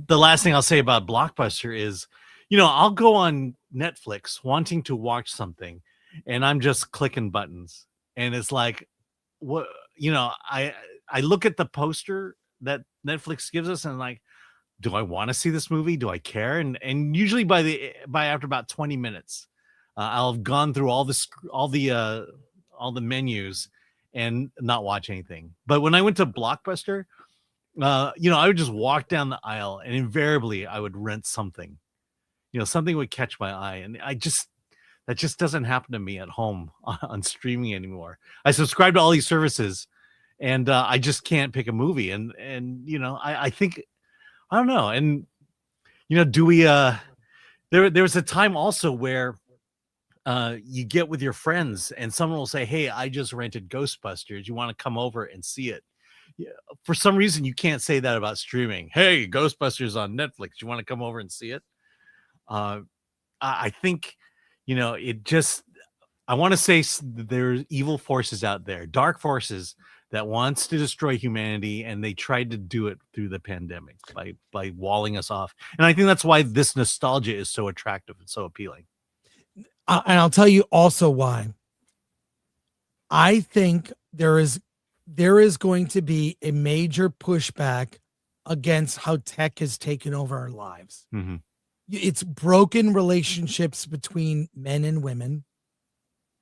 last thing I'll say about Blockbuster is, I'll go on Netflix wanting to watch something and I'm just clicking buttons. And it's like, what, I look at the poster that Netflix gives us and like, do I want to see this movie? Do I care? And usually by after about 20 minutes, I'll have gone through all the menus and not watch anything. But when I went to Blockbuster, I would just walk down the aisle and invariably I would rent something. Something would catch my eye, and that just doesn't happen to me at home on streaming anymore. I subscribe to all these services, and I just can't pick a movie. And I think, I don't know. And do we? There was a time also where you get with your friends, and someone will say, "Hey, I just rented Ghostbusters. You want to come over and see it?" Yeah, for some reason, you can't say that about streaming. Hey, Ghostbusters on Netflix. You want to come over and see it? I think, I want to say there's evil forces out there, dark forces that wants to destroy humanity, and they tried to do it through the pandemic by walling us off. And I think that's why this nostalgia is so attractive and so appealing. And I'll tell you also why. I think there is going to be a major pushback against how tech has taken over our lives. Mm-hmm. It's broken relationships between men and women.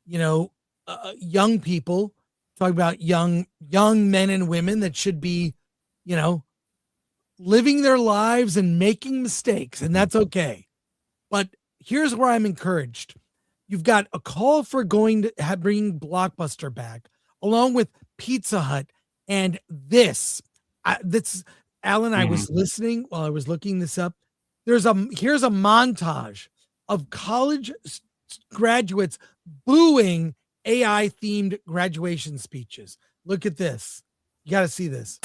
Young people, talk about young men and women that should be, living their lives and making mistakes, and that's okay. But here's where I'm encouraged. You've got a call for going to bring Blockbuster back, along with Pizza Hut, and this. Alan, I was listening while I was looking this up. Here's a montage of college graduates booing AI-themed graduation speeches. Look at this. You got to see this.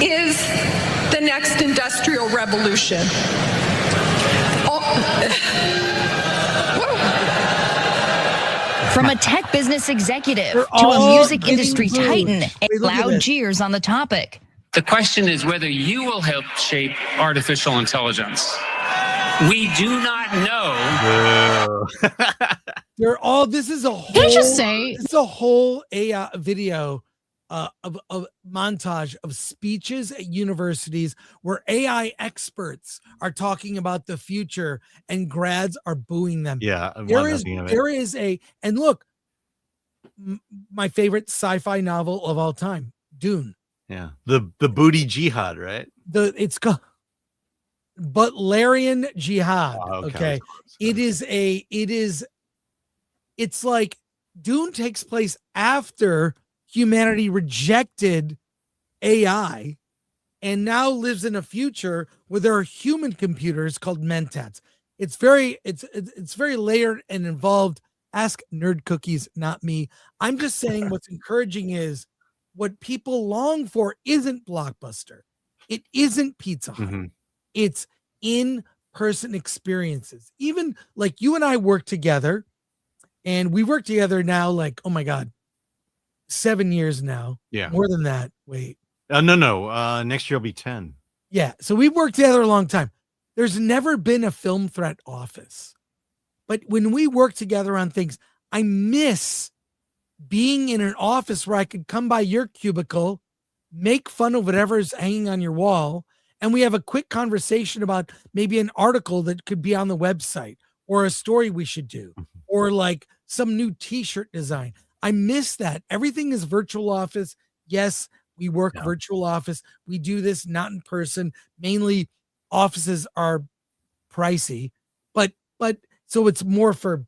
Is the next industrial revolution. From a tech business executive to a music industry titan, and loud jeers on the topic. The question is whether you will help shape artificial intelligence. We do not know. They're all. This is a whole. Can I just say? It's a whole AI video of montage of speeches at universities where AI experts are talking about the future and grads are booing them. Yeah, I There want is nothing of it. there is a and look, my favorite sci-fi novel of all time, Dune. Yeah, the booty jihad, right? It's called Butlerian Jihad. Oh, Okay. It's like Dune takes place after humanity rejected AI and now lives in a future where there are human computers called mentats. It's very layered and involved. Ask Nerd Cookies, not me. I'm just saying what's encouraging is what people long for isn't Blockbuster. It isn't Pizza Hut. Mm-hmm. It's in-person experiences. Even like you and I work together, and we work together now, like, oh my God, 7 years now. Yeah. More than that. Wait. No. Next year will be 10. Yeah. So we've worked together a long time. There's never been a Film Threat office. But when we work together on things, I miss being in an office where I could come by your cubicle, make fun of whatever's hanging on your wall, and we have a quick conversation about maybe an article that could be on the website or a story we should do or like some new t-shirt design. I miss that. Everything is virtual office. Yes, we work virtual office. We do this not in person. Mainly offices are pricey, but so it's more for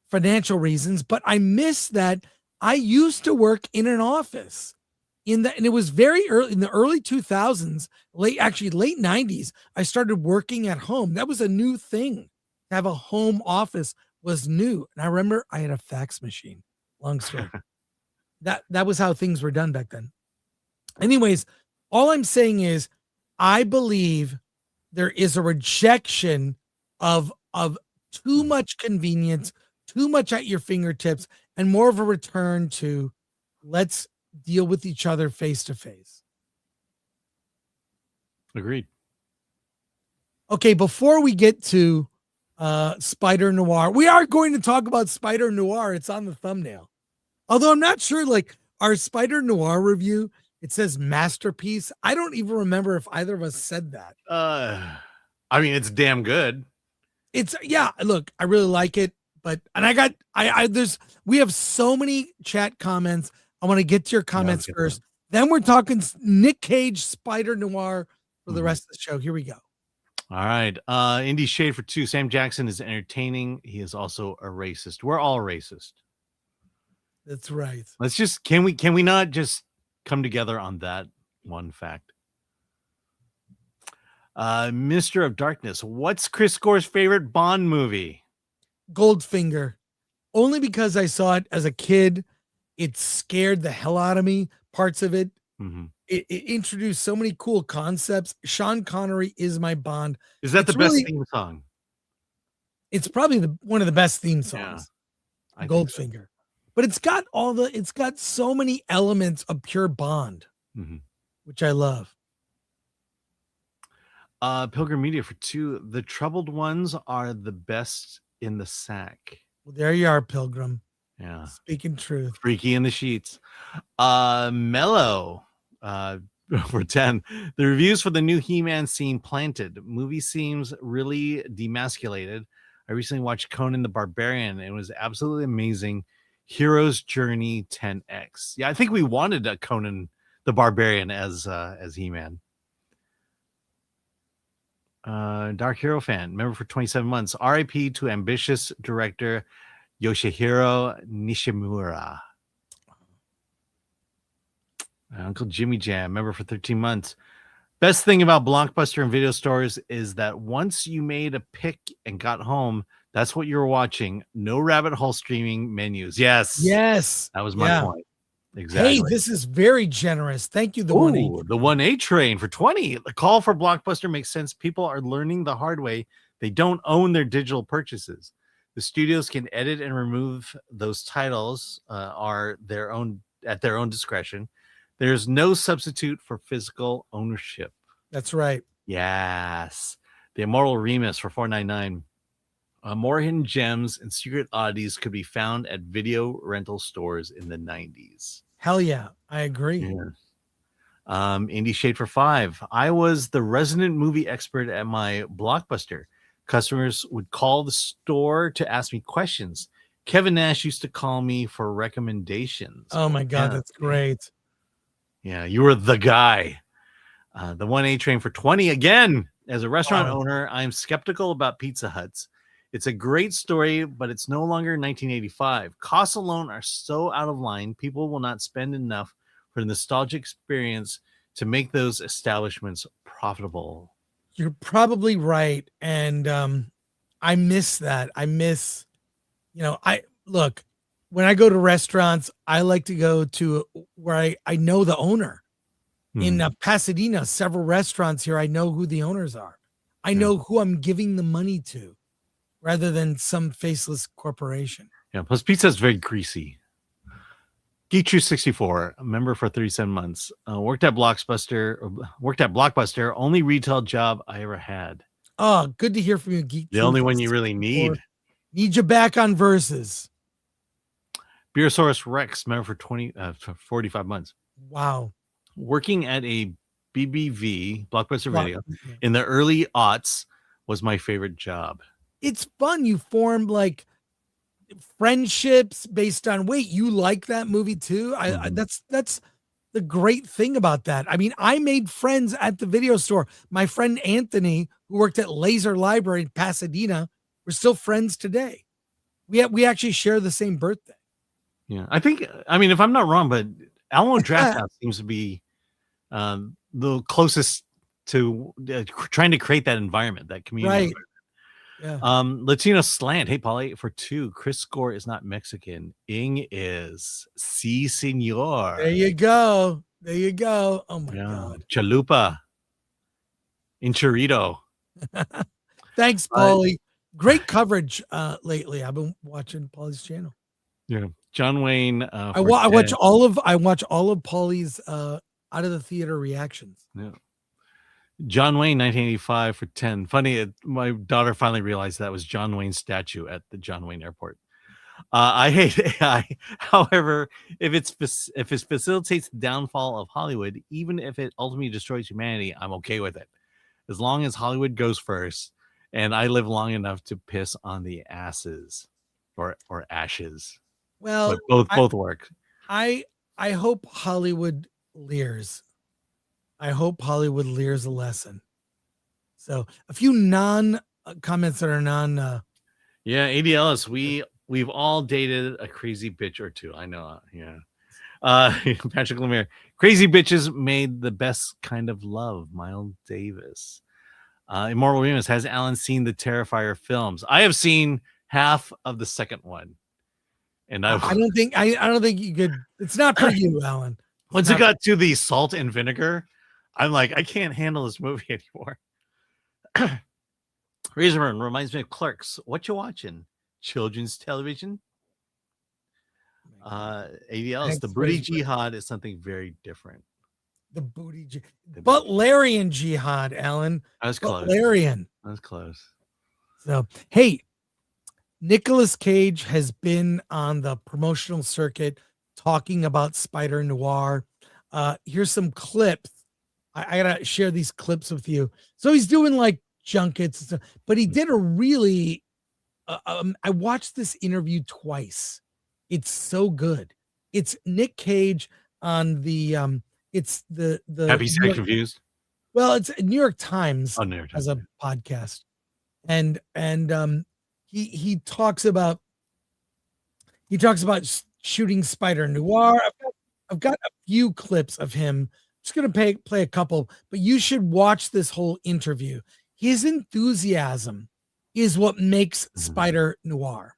financial reasons, but I miss that. I used to work in an office and it was very early in the early 2000s, late 90s. I started working at home. That was a new thing. To have a home office was new. And I remember I had a fax machine. Long story. That was how things were done back then. Anyways, all I'm saying is I believe there is a rejection of too much convenience, too much at your fingertips, and more of a return to let's deal with each other face to face. Agreed. Okay, before we get to Spider-Noir, we are going to talk about Spider-Noir. It's on the thumbnail. Although I'm not sure, like our Spider-Noir review, it says masterpiece. I don't even remember if either of us said that. I mean, it's damn good. Look, I really like it, but we have so many chat comments. I want to get to your comments first. Then we're talking Nick Cage, Spider-Noir for the rest of the show. Here we go. All right. Indie Shade for 2. Sam Jackson is entertaining. He is also a racist. We're all racist. That's right. Let's just can we not just come together on that one fact? Minister of Darkness. What's Chris Gore's favorite Bond movie? Goldfinger. Only because I saw it as a kid. It scared the hell out of me. Parts of it. Mm-hmm. It introduced so many cool concepts. Sean Connery is my Bond. Is that the best theme song? It's probably one of the best theme songs. Yeah, Goldfinger. But it's got so many elements of pure Bond, which I love. Pilgrim Media for 2. The troubled ones are the best in the sack. Well, there you are, Pilgrim. Yeah. Speaking truth. Freaky in the sheets. Mellow for 10. The reviews for the new He-Man scene planted. Movie seems really demasculated. I recently watched Conan the Barbarian and it was absolutely amazing. Hero's Journey 10X. Yeah, I think we wanted a Conan the Barbarian as He-Man. Dark Hero fan, member for 27 months. RIP to ambitious director Yoshihiro Nishimura. Uncle Jimmy Jam, member for 13 months. Best thing about Blockbuster and video stores is that once you made a pick and got home, that's what you were watching. No rabbit hole streaming menus. Yes. That was my point. Exactly. Hey, this is very generous. Thank you, the 1A. The 1A train for 20. The call for Blockbuster makes sense. People are learning the hard way. They don't own their digital purchases. The studios can edit and remove those titles at their own discretion. There's no substitute for physical ownership. That's right. Yes. The Immortal Remus for $4.99. More hidden gems and secret oddities could be found at video rental stores in the 90s. Hell yeah, I agree. Yeah. Indie Shade for 5. I was the resident movie expert at my Blockbuster. Customers would call the store to ask me questions. Kevin Nash used to call me for recommendations. Oh my God, that's great. Yeah, you were the guy. The 1A train for 20 again. As a restaurant owner, I'm skeptical about Pizza Huts. It's a great story, but it's no longer 1985. Costs alone are so out of line, people will not spend enough for the nostalgic experience to make those establishments profitable. You're probably right. And I miss that. I miss, look, when I go to restaurants, I like to go to where I know the owner. In Pasadena, several restaurants here, I know who the owners are. I know who I'm giving the money to rather than some faceless corporation. Yeah, plus pizza is very greasy. Geetrue64, a member for 37 months. Worked at Blockbuster, only retail job I ever had. Oh, good to hear from you, Geek. The only one you really need. Need you back on Versus. Beersaurus Rex, member for 45 months. Wow. Working at a BBV, Blockbuster Video, in the early aughts was my favorite job. It's fun. You form like friendships based on, wait, you like that movie too? That's the great thing about that. I mean, I made friends at the video store. My friend Anthony, who worked at Laser Library in Pasadena, we're still friends today. We actually share the same birthday. Yeah, I mean, if I'm not wrong, but Alamo Drafthouse seems to be the closest to trying to create that environment, that community. Right. Yeah. Latino Slant. Hey, Polly, for 2. Chris Score is not Mexican. Ing is. Si, senor. There you go. There you go. Oh my God. Chalupa. Inchurrito. Thanks, Paulie. Great coverage lately. I've been watching Paulie's channel. Yeah. John Wayne. I watch all of Paulie's out of the theater reactions. Yeah. John Wayne, 1985 for 10. Funny, my daughter finally realized that was John Wayne's statue at the John Wayne Airport. I hate AI. However, if it facilitates the downfall of Hollywood, even if it ultimately destroys humanity, I'm okay with it. As long as Hollywood goes first, and I live long enough to piss on the asses or ashes. Well, but both work. I hope Hollywood leers. I hope Hollywood lears a lesson. So a few comments that are yeah, AD Ellis, we've all dated a crazy bitch or two. I know. Yeah. Patrick Lemire, crazy bitches made the best kind of love. Miles Davis. Immortal Williams, has Alan seen the Terrifier films? I have seen half of the second one. And I don't think you could. It's not for you, Alan. Once it got to the salt and vinegar, I'm like, I can't handle this movie anymore. Razorburn reminds me of Clerks. What you watching? Children's television? ADLs, the booty jihad is something very different. The booty Butlerian jihad, Alan. I was close. Butlerian. I was close. So, hey, Nicolas Cage has been on the promotional circuit talking about Spider-Noir. Here's some clips. I gotta share these clips with you. So he's doing like junkets and stuff, but he did a really I watched this interview twice. It's so good. It's Nick Cage on the it's the Happy Sad Confused. Well, it's New York Times, New York Times as a podcast. And he talks about shooting Spider-Noir. I've got a few clips of him. Just going to play a couple, but you should watch this whole interview. His enthusiasm is what makes Spider-Noir.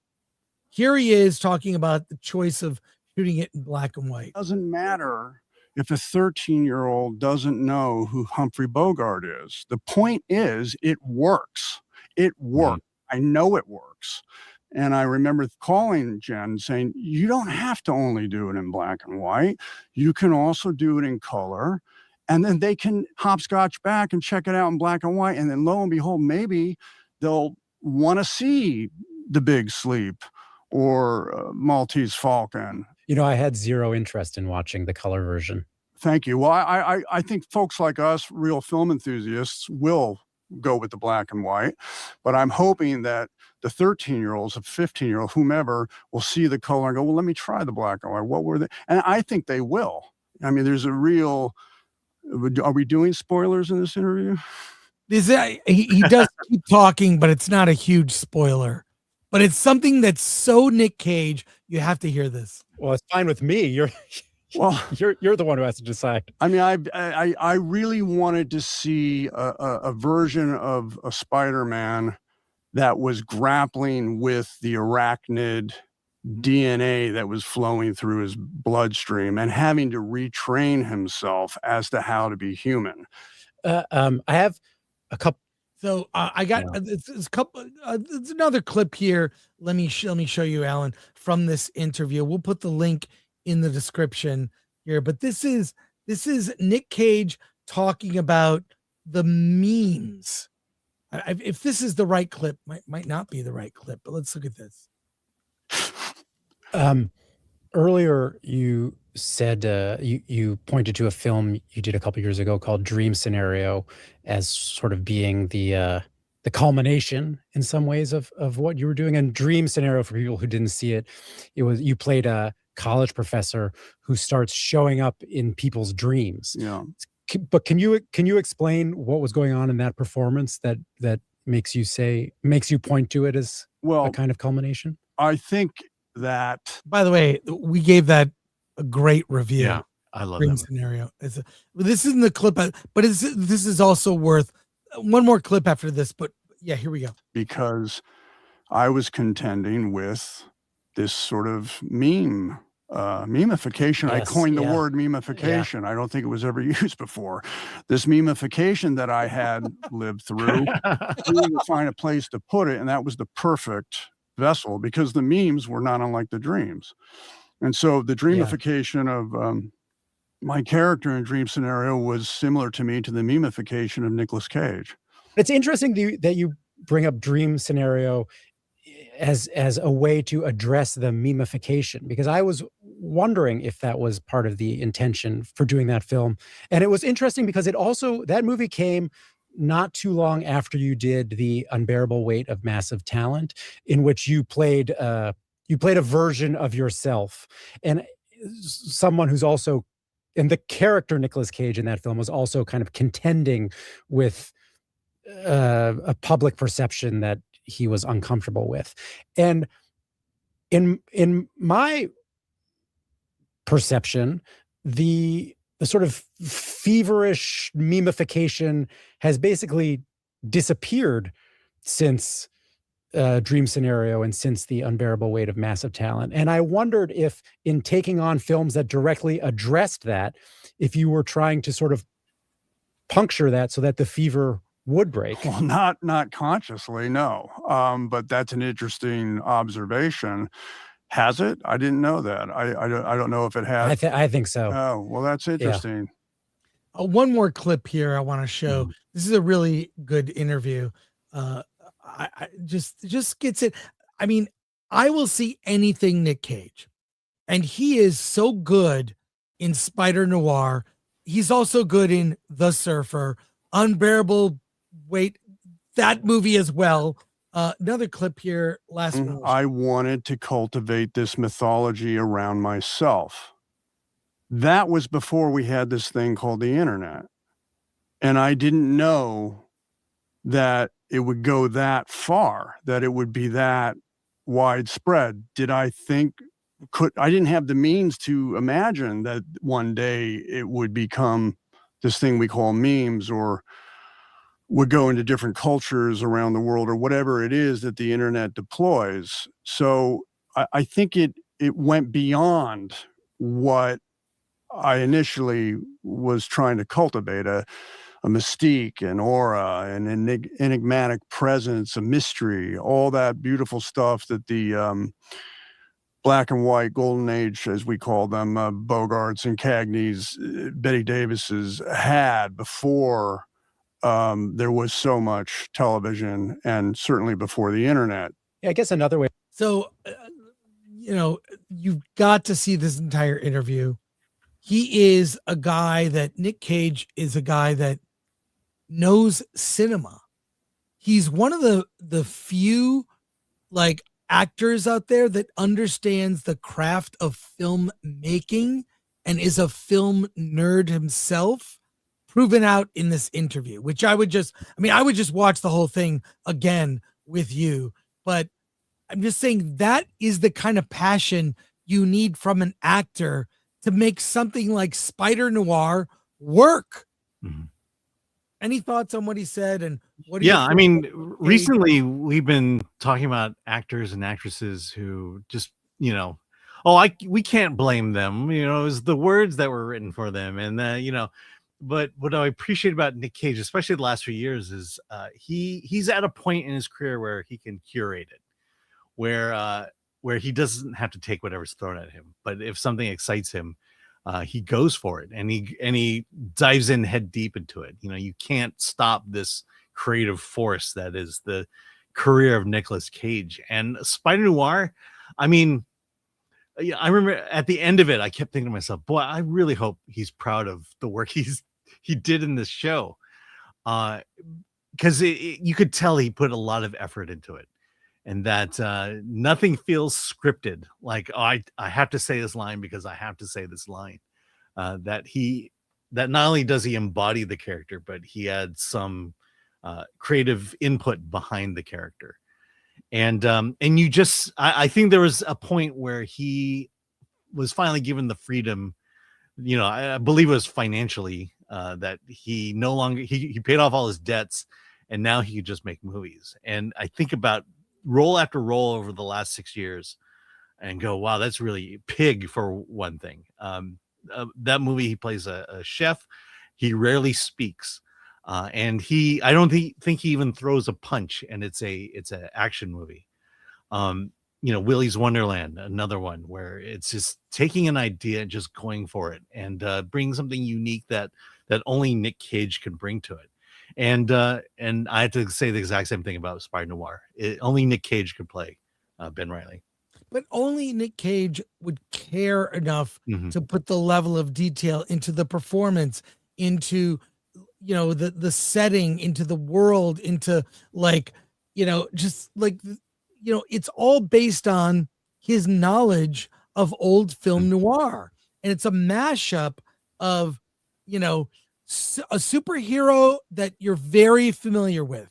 Here he is talking about the choice of shooting it in black and white. Doesn't matter if a 13-year-old doesn't know who Humphrey Bogart is. The point is, it works. It worked. I know it works. And I remember calling Jen saying, you don't have to only do it in black and white. You can also do it in color. And then they can hopscotch back and check it out in black and white. And then lo and behold, maybe they'll want to see The Big Sleep or Maltese Falcon. I had zero interest in watching the color version. Thank you. Well, I think folks like us, real film enthusiasts, will go with the black and white, but I'm hoping that the 13-year-olds, the 15-year-old, whomever, will see the color and go, well, let me try the black and white. What were they? And I think they will. I mean, there's a real. Are we doing spoilers in this interview? He does keep talking, but it's not a huge spoiler. But it's something that's so Nick Cage. You have to hear this. Well, it's fine with me. You're the one who has to decide. I mean, I really wanted to see a version of a Spider-Man that was grappling with the arachnid DNA that was flowing through his bloodstream and having to retrain himself as to how to be human. I have a couple. So I got it's a couple. It's another clip here. Let me show you, Alan, from this interview. We'll put the link in the description here. But this is Nick Cage talking about the memes. If this is the right clip, might not be the right clip. But let's look at this. Earlier, you said you pointed to a film you did a couple years ago called Dream Scenario as sort of being the culmination in some ways of what you were doing. And Dream Scenario, for people who didn't see it, you played a college professor who starts showing up in people's dreams. Yeah. But can you explain what was going on in that performance that makes you point to it as a kind of culmination? I think that. By the way, we gave that a great review. Yeah, I love Dream that Scenario. This isn't the clip, but this is also worth one more clip after this. But yeah, here we go. Because I was contending with this sort of memification. Yes, I coined the word memification. I don't think it was ever used before. This memification that I had lived through, I needed to find a place to put it, and that was the perfect vessel because the memes were not unlike the dreams. And so the dreamification of my character in Dream Scenario was similar to me to the memification of Nicolas Cage. It's interesting that you bring up Dream Scenario as a way to address the memification, because I was wondering if that was part of the intention for doing that film. And it was interesting because that movie came not too long after you did The Unbearable Weight of Massive Talent, in which you played a version of yourself, and someone who's also, and the character Nicolas Cage in that film was also kind of contending with a public perception that he was uncomfortable with. And in my perception, the sort of feverish memification has basically disappeared since Dream Scenario and since The Unbearable Weight of Massive Talent. And I wondered if, in taking on films that directly addressed that, if you were trying to sort of puncture that so that the fever would break. Well, not consciously, no. But that's an interesting observation. Has it? I didn't know that. I don't know if it has. I think so. Oh, well, that's interesting. Yeah. One more clip here I want to show. This is a really good interview. I just gets it. I mean, I will see anything Nick Cage, and he is so good in Spider-Noir. He's also good in The Surfer, Unbearable Weight, that movie as well. Another clip here. Last one. I wanted to cultivate this mythology around myself. That was before we had this thing called the internet. And I didn't know that it would go that far, that it would be that widespread. I didn't have the means to imagine that one day it would become this thing we call memes, or would go into different cultures around the world, or whatever it is that the internet deploys. So I think it went beyond what I initially was trying to cultivate, a mystique, an aura, an enigmatic presence, a mystery, all that beautiful stuff that the black and white golden age, as we call them, Bogarts and Cagneys, Betty Davises had before there was so much television, and certainly before the internet. Yeah, I guess another way. So you've got to see this entire interview. He is a guy Nick Cage is a guy that knows cinema. He's one of the few like actors out there that understands the craft of film making and is a film nerd himself, proven out in this interview, which I would just watch the whole thing again with you. But I'm just saying that is the kind of passion you need from an actor to make something like Spider-Noir work. Mm-hmm. Any thoughts on what he said? And what? I mean, recently we've been talking about actors and actresses who just, we can't blame them. It was the words that were written for them, and But what I appreciate about Nick Cage, especially the last few years, is he's at a point in his career where he can curate it, where he doesn't have to take whatever's thrown at him. But if something excites him, he goes for it, and he dives in head deep into it. You can't stop this creative force that is the career of Nicolas Cage. And Spider-Noir, I mean, I remember at the end of it, I kept thinking to myself, boy, I really hope he's proud of the work he did in this show. Because you could tell he put a lot of effort into it, and that nothing feels scripted. Like, I have to say this line because I have to say this line. That not only does he embody the character, but he had some creative input behind the character. And I think there was a point where he was finally given the freedom, I believe it was financially, that he no longer, he paid off all his debts, and now he could just make movies. And I think about role after role over the last 6 years and go, wow, that's really Pig for one thing. That movie, he plays a chef. He rarely speaks. And I don't think he even throws a punch, and it's an action movie. Willy's Wonderland, another one where it's just taking an idea and just going for it, and bringing something unique that only Nick Cage can bring to it. And I have to say the exact same thing about Spider-Noir. Only Nick Cage could play Ben Reilly. But only Nick Cage would care enough to put the level of detail into the performance, into the setting, into the world, into it's all based on his knowledge of old film noir. And it's a mashup of a superhero that you're very familiar with,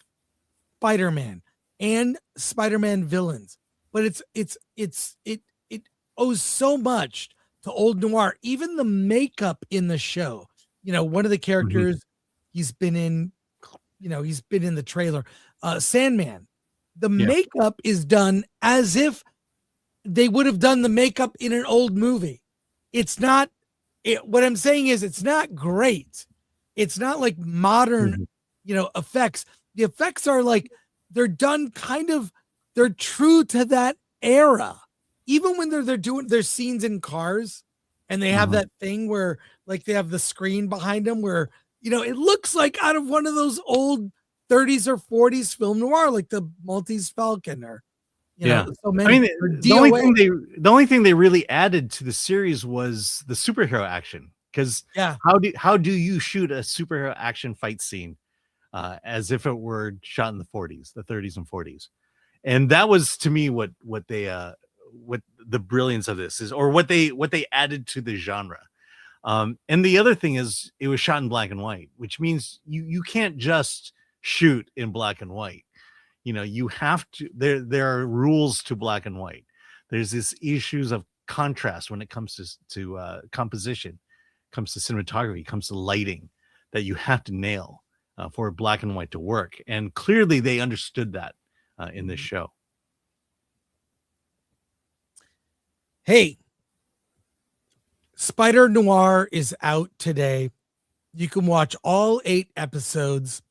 Spider-Man, and Spider-Man villains. But it owes so much to old noir. Even the makeup in the show, one of the characters, he's been in the trailer, Sandman. The makeup is done as if they would have done the makeup in an old movie. It's not, what I'm saying is it's not great. It's not like modern, effects. The effects are like, they're done they're true to that era. Even when they're doing their scenes in cars, and they have that thing where like they have the screen behind them where, it looks like out of one of those old 30s or 40s film noir, like the Maltese Falcon or, so many. I mean, the only thing they really added to the series was the superhero action. Because how do you shoot a superhero action fight scene as if it were shot in the 40s, the 30s and 40s? And that was, to me, what the brilliance of this is, or what they added to the genre. And the other thing is, it was shot in black and white, which means you can't just shoot in black and white. You have to. There are rules to black and white. There's this issues of contrast when it comes to composition, comes to cinematography, comes to lighting, that you have to nail for black and white to work. And clearly, they understood that in this show. Hey, Spider-Noir is out today. You can watch all 8 episodes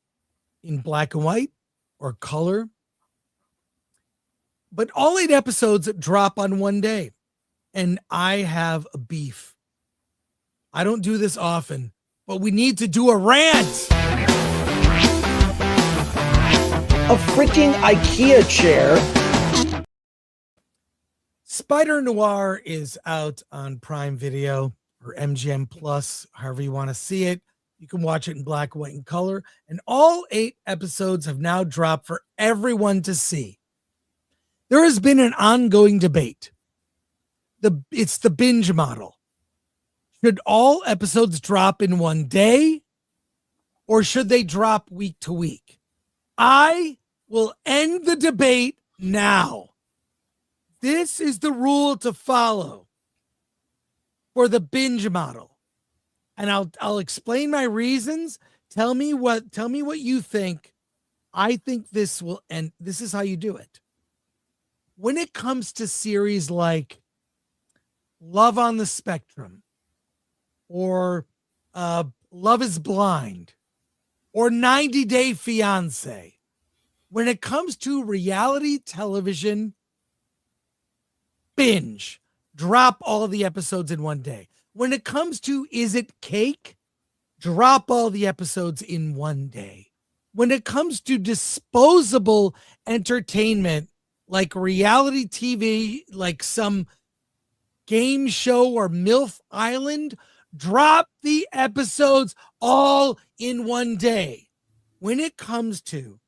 in black and white or color. But all 8 episodes drop on one day. And I have a beef. I don't do this often, but we need to do a rant. A freaking IKEA chair. Spider-Noir is out on Prime Video or MGM Plus, however you want to see it. You can watch it in black, white, and color. And all 8 episodes have now dropped for everyone to see. There has been an ongoing debate. It's the binge model. Should all episodes drop in one day, or should they drop week to week? I will end the debate now. This is the rule to follow for the binge model. And I'll explain my reasons. Tell me what you think. I think this will end. This is how you do it. When it comes to series like Love on the Spectrum, or Love is Blind, or 90 Day Fiancé, when it comes to reality television, binge, drop all the episodes in one day. When it comes to Is It Cake, drop all the episodes in one day. When it comes to disposable entertainment, like reality TV, like some game show or MILF Island, drop the episodes all in one day. When it comes to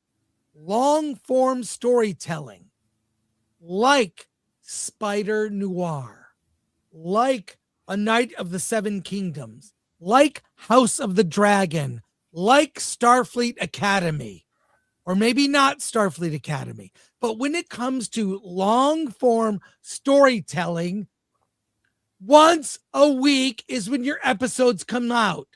long form storytelling, like Spider-Noir, like A Night of the Seven Kingdoms, like House of the Dragon, like Starfleet Academy, or maybe not Starfleet Academy, but when it comes to long form storytelling, once a week is when your episodes come out.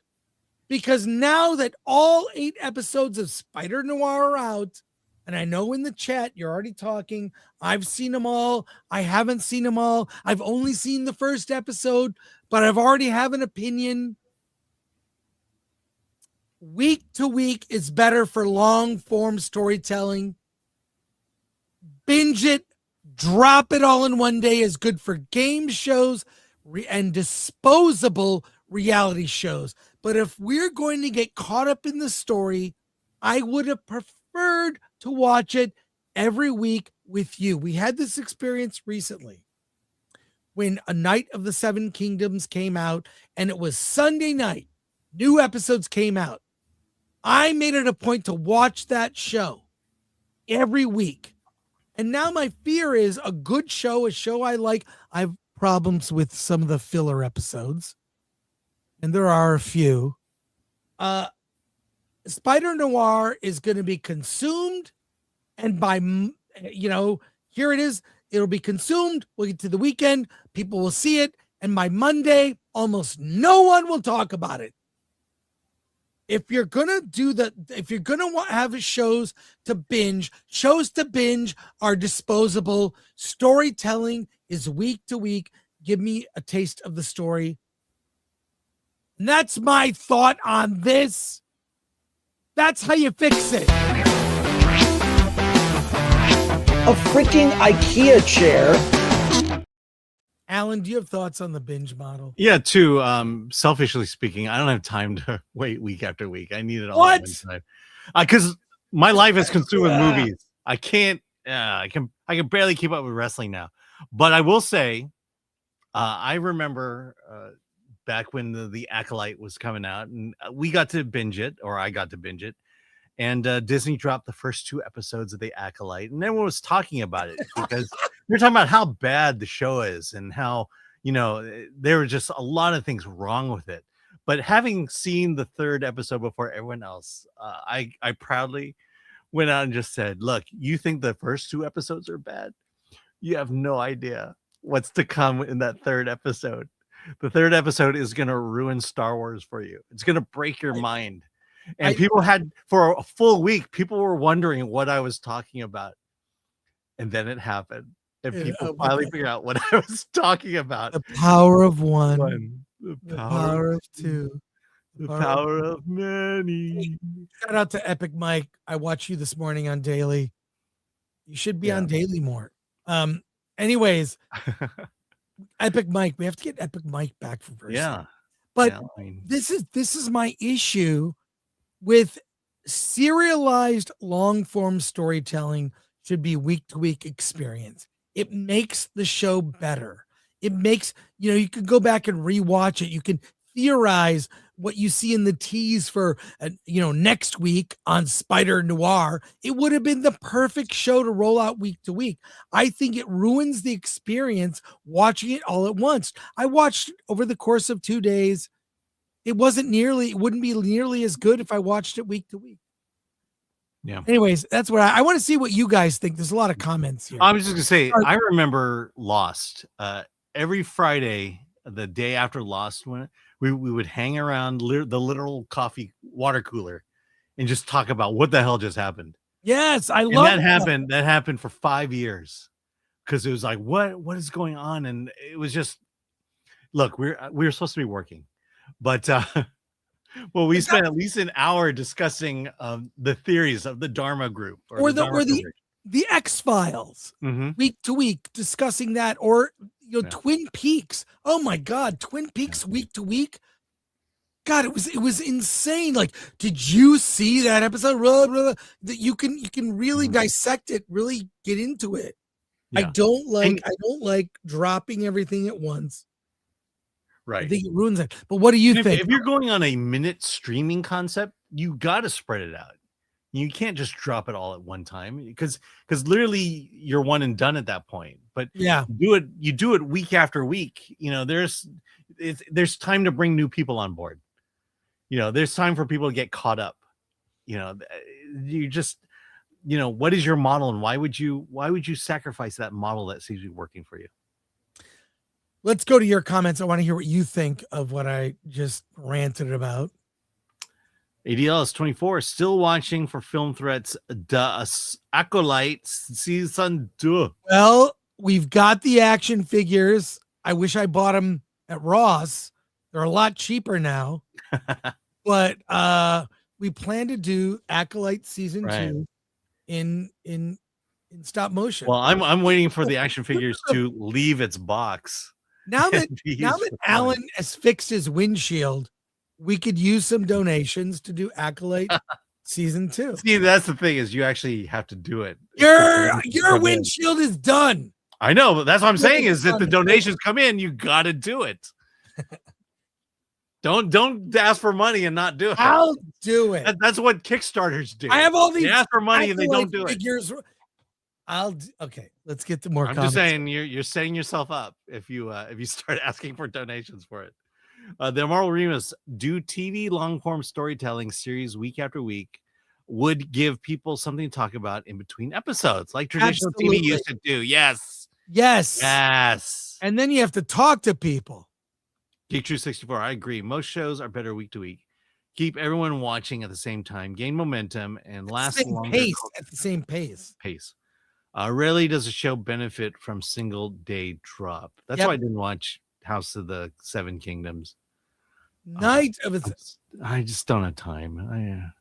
Because now that all 8 episodes of Spider-Noir are out, and I know in the chat you're already talking, I've seen them all. I haven't seen them all. I've only seen the first episode, but I've already have an opinion. Week to week is better for long form storytelling. Binge it, drop it all in one day is good for game shows and disposable reality shows. But if we're going to get caught up in the story, I would have preferred to watch it every week with you. We had this experience recently when A Night of the Seven Kingdoms came out, and it was Sunday night. New episodes came out. I made it a point to watch that show every week. And now my fear is a good show, a show I like. I have problems with some of the filler episodes, and there are a few. Spider-Noir is going to be consumed, and by, here it is. It'll be consumed. We'll get to the weekend. People will see it. And by Monday, almost no one will talk about it. If you're going to have shows to binge are disposable. Storytelling is week to week. Give me a taste of the story. And that's my thought on this. That's how you fix it. A freaking IKEA chair. Alan, do you have thoughts on the binge model? Yeah, selfishly speaking, I don't have time to wait week after week. I need it all at one time. Because my life is consumed with movies. I can't. I can barely keep up with wrestling now. But I will say, I remember back when the Acolyte was coming out, and we got to binge it, or I got to binge it. And Disney dropped the first 2 episodes of the Acolyte, and everyone was talking about it because they're talking about how bad the show is and how, there were just a lot of things wrong with it. But having seen the 3rd episode before everyone else, I proudly went out and just said, look, you think the first 2 episodes are bad? You have no idea what's to come in that 3rd episode. The 3rd episode is going to ruin Star Wars for you. It's going to break your mind. And people had, for a full week, people were wondering what I was talking about. And then it happened. And people finally figured out what I was talking about. The power of one. The power of two. The power of many. Shout out to Epic Mike. I watched you this morning on Daily. You should be on Daily more. Anyways, Epic Mike. We have to get Epic Mike back from first. Yeah. But this is my issue with serialized long form storytelling. Should be week to week experience. it makes the show better. It makes, you can go back and rewatch it. You can theorize what you see in the tease for, next week on Spider-Noir. It would have been the perfect show to roll out week to week. I think it ruins the experience watching it all at once. I watched it over the course of 2 days. It wouldn't be nearly as good if I watched it week to week. Yeah. Anyways, that's what I want to see what you guys think. There's a lot of comments here. I was just gonna say, I remember Lost. Every Friday, the day after Lost, when we would hang around the literal coffee water cooler and just talk about what the hell just happened. Yes, I love that. That happened for 5 years because it was like, what is going on? And it was just, look, we were supposed to be working, but well, we spent at least an hour discussing the theories of the Dharma group or the X-Files week to week, discussing that, or Twin Peaks. Oh my God, Twin Peaks week to week. God, it was insane. Like, did you see that episode? That you can really dissect it, really get into it. Yeah. I don't like dropping everything at once. Right. I think it ruins it. But what do you think? If you're going on a minute streaming concept, you got to spread it out. You can't just drop it all at one time because literally you're one and done at that point. But yeah, you do it week after week. There's time to bring new people on board. There's time for people to get caught up. You just, what is your model, and why would you sacrifice that model that seems to be working for you? Let's go to your comments. I want to hear what you think of what I just ranted about. ADL is 24, still watching for film threats. Acolytes season 2. Well, we've got the action figures. I wish I bought them at Ross. They're a lot cheaper now. But we plan to do Acolyte season 2 in stop motion. Well, I'm waiting for the action figures to leave its box. Now that Alan has fixed his windshield, we could use some donations to do Acolyte season 2. See, that's the thing, is you actually have to do it. Your windshield is done. I know, but that's what I'm saying, is that the donations come in, you got to do it. Don't ask for money and not do it. I'll do it. That's what Kickstarters do. I have all these. They ask for money and they don't do it. Okay. Let's get to more. I'm just saying you're setting yourself up if you start asking for donations for it. The Marvel Remus do TV long form storytelling series week after week would give people something to talk about in between episodes, like traditional TV used to do. Yes. And then you have to talk to people. Geek True 64, I agree. Most shows are better week to week. Keep everyone watching at the same time, gain momentum, and last longer. At the same pace. Rarely does a show benefit from single day drop. That's why I didn't watch House of the Seven Kingdoms. I just don't have time.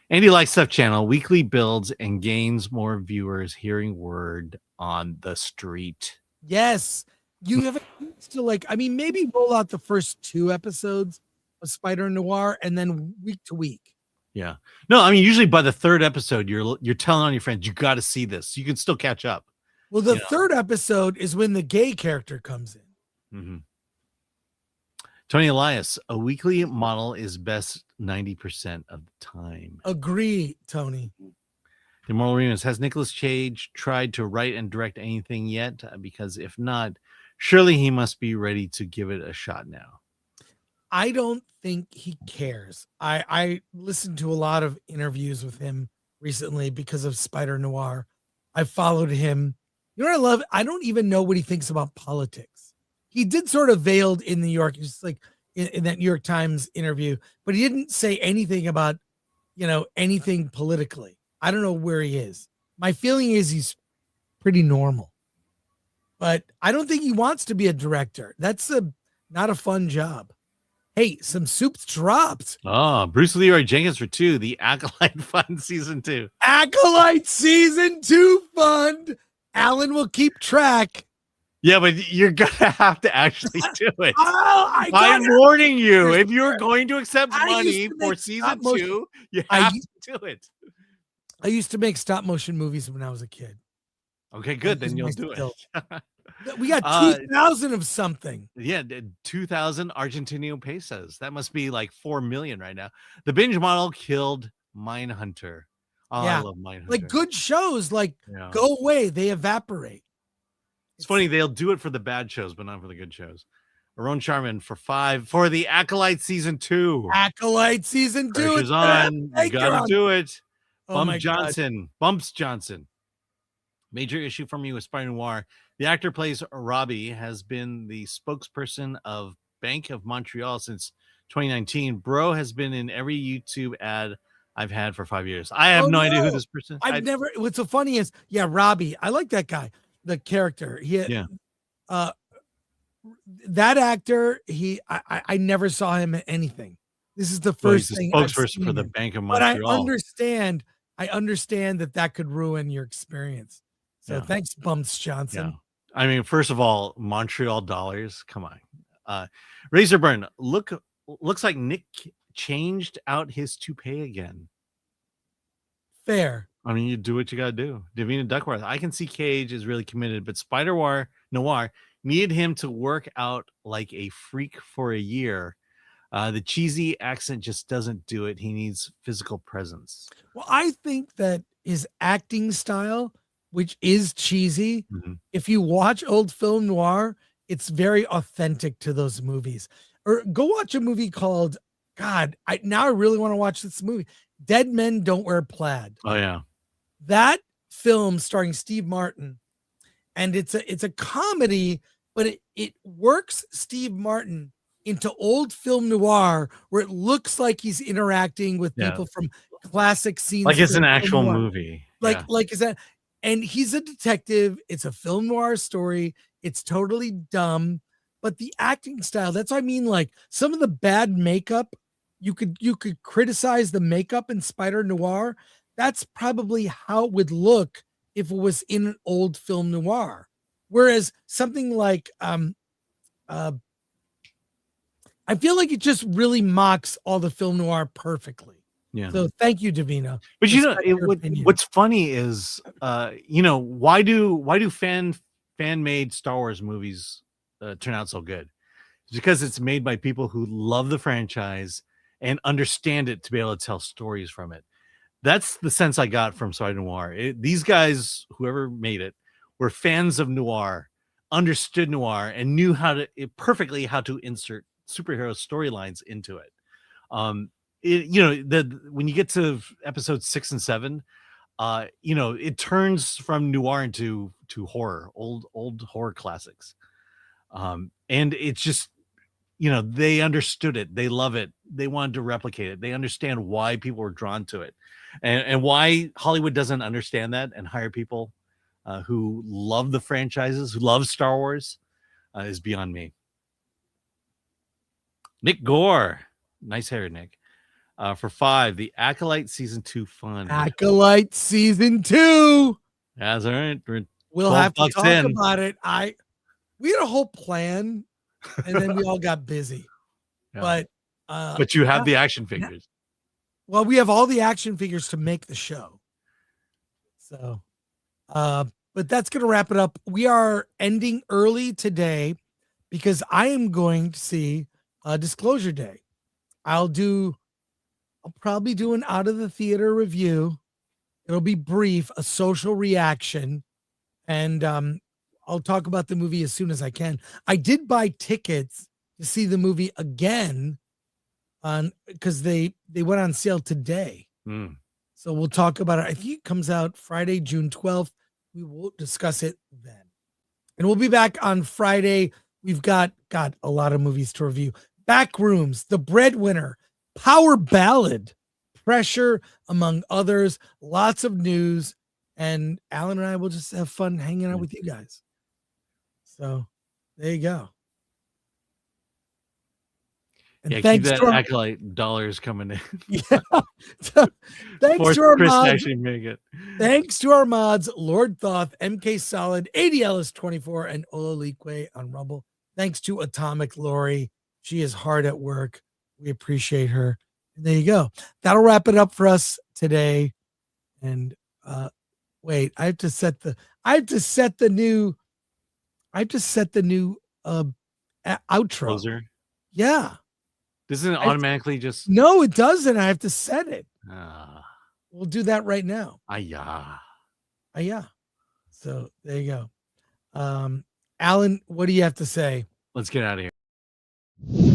Andy Likes Stuff channel weekly builds and gains more viewers hearing word on the street. Yes. You have to maybe roll out the first 2 episodes of Spider-Noir and then week to week. Yeah. No, I mean, usually by the 3rd episode, you're telling on your friends, you got to see this. You can still catch up. Well, the 3rd episode is when the gay character comes in. Mm-hmm. Tony Elias, a weekly model is best 90% of the time. Agree, Tony. The Moral Remus, has Nicolas Cage tried to write and direct anything yet? Because if not, surely he must be ready to give it a shot now. I don't think he cares. I listened to a lot of interviews with him recently because of Spider-Noir. I followed him. You know what I love? I don't even know what he thinks about politics. He did sort of veiled in New York, just like in that New York Times interview, but he didn't say anything about, anything politically. I don't know where he is. My feeling is he's pretty normal, but I don't think he wants to be a director. That's not a fun job. Hey, some soups dropped. Oh, Bruce Leroy Jenkins for 2, the Acolyte Fund season 2. Acolyte season 2 fund. Alan will keep track. Yeah, but you're going to have to actually do it. I'm warning you. If you're going to accept money for season 2, you have to do it. I used to make stop motion movies when I was a kid. Okay, good. Use Then you'll my do skill. it. We got 2,000 of something. Yeah, 2,000 Argentinian pesos. That must be like 4 million right now. The Binge model killed Mindhunter. Oh, I love Mindhunter. Like good shows, like Yeah. go away, they evaporate. It's funny, they'll do it for the bad shows, but not for the good shows. Aron Charman for 5 for the Acolyte season 2. Acolyte season 2 Pressure's on. You gotta do it. Oh my God. Bumps Johnson. Major issue for me with Spider-Noir. The actor plays Robbie has been the spokesperson of Bank of Montreal since 2019. Bro has been in every YouTube ad I've had for 5 years. I have no idea who this person is. I've never. What's so funny is, Robbie. I like that guy, the character. That actor. I never saw him in anything. This is the first he's thing. a spokesperson for the Bank of Montreal. But I understand that could ruin your experience. So thanks, Bumps Johnson. Yeah. I mean, first of all, Montreal dollars. Come on. Razorburn. Looks like Nick changed out his toupee again. Fair. I mean, you do what you gotta do. Davina Duckworth. I can see Cage is really committed, but Spider-Noir needed him to work out like a freak for a year. The cheesy accent just doesn't do it. He needs physical presence. Well, I think that his acting style, which is cheesy, if you watch old film noir, it's very authentic to those movies. Or go watch a movie called, I really want to watch this movie, Dead Men Don't Wear Plaid. Oh yeah. That film starring Steve Martin, and it's a comedy, but it works Steve Martin into old film noir where it looks like he's interacting with people from classic scenes. Like it's an from actual noir. movie. Like is that? And he's a detective. It's a film noir story. It's totally dumb, but the acting style, that's what I mean. Like some of the bad makeup, you could criticize the makeup in Spider-Noir. That's probably how it would look if it was in an old film noir. Whereas something like I feel like it just really mocks all the film noir perfectly. Yeah. So thank you, Davina. But what's funny is, why do fan made Star Wars movies turn out so good? It's because it's made by people who love the franchise and understand it to be able to tell stories from it. That's the sense I got from Spider-Noir. These guys, whoever made it, were fans of noir, understood noir, and knew perfectly how to insert superhero storylines into it. When you get to episodes 6 and 7, it turns from noir into horror, old horror classics. And it's just, they understood it, they love it, they wanted to replicate it, they understand why people were drawn to it, and why Hollywood doesn't understand that and hire people who love the franchises, who love Star Wars, is beyond me. Nick Gore, nice hair, Nick. For 5, the Acolyte season 2 fun. Acolyte season 2. That's all right. We'll have to talk about it. We had a whole plan, and then we all got busy. Yeah. But but you have the action figures. Well, we have all the action figures to make the show. So, but that's gonna wrap it up. We are ending early today because I am going to see Disclosure Day. I'll probably do an out of the theater review. It'll be brief, a social reaction, and I'll talk about the movie as soon as I can. I did buy tickets to see the movie again because they went on sale today. So we'll talk about it. I think it comes out Friday, June 12th. We will discuss it then. And we'll be back on Friday. We've got a lot of movies to review. Backrooms, The Breadwinner, Power Ballad, Pressure, among others. Lots of news. And Alan and I will just have fun hanging out with you guys. So there you go. And thanks keep that Acolyte dollars coming in. Thanks to our Chris mods. Actually make it. Thanks to our mods, Lord Thoth, MK Solid, ADLS24, and Ololique on Rumble. Thanks to Atomic Lori. She is hard at work. We appreciate her. And there you go. That'll wrap it up for us today. And Wait, I have to set the new outro. Closer. Yeah. Doesn't it automatically just? No, it doesn't. I have to set it. Ah, We'll do that right now. yeah. Yeah. So there you go. Alan, what do you have to say? Let's get out of here.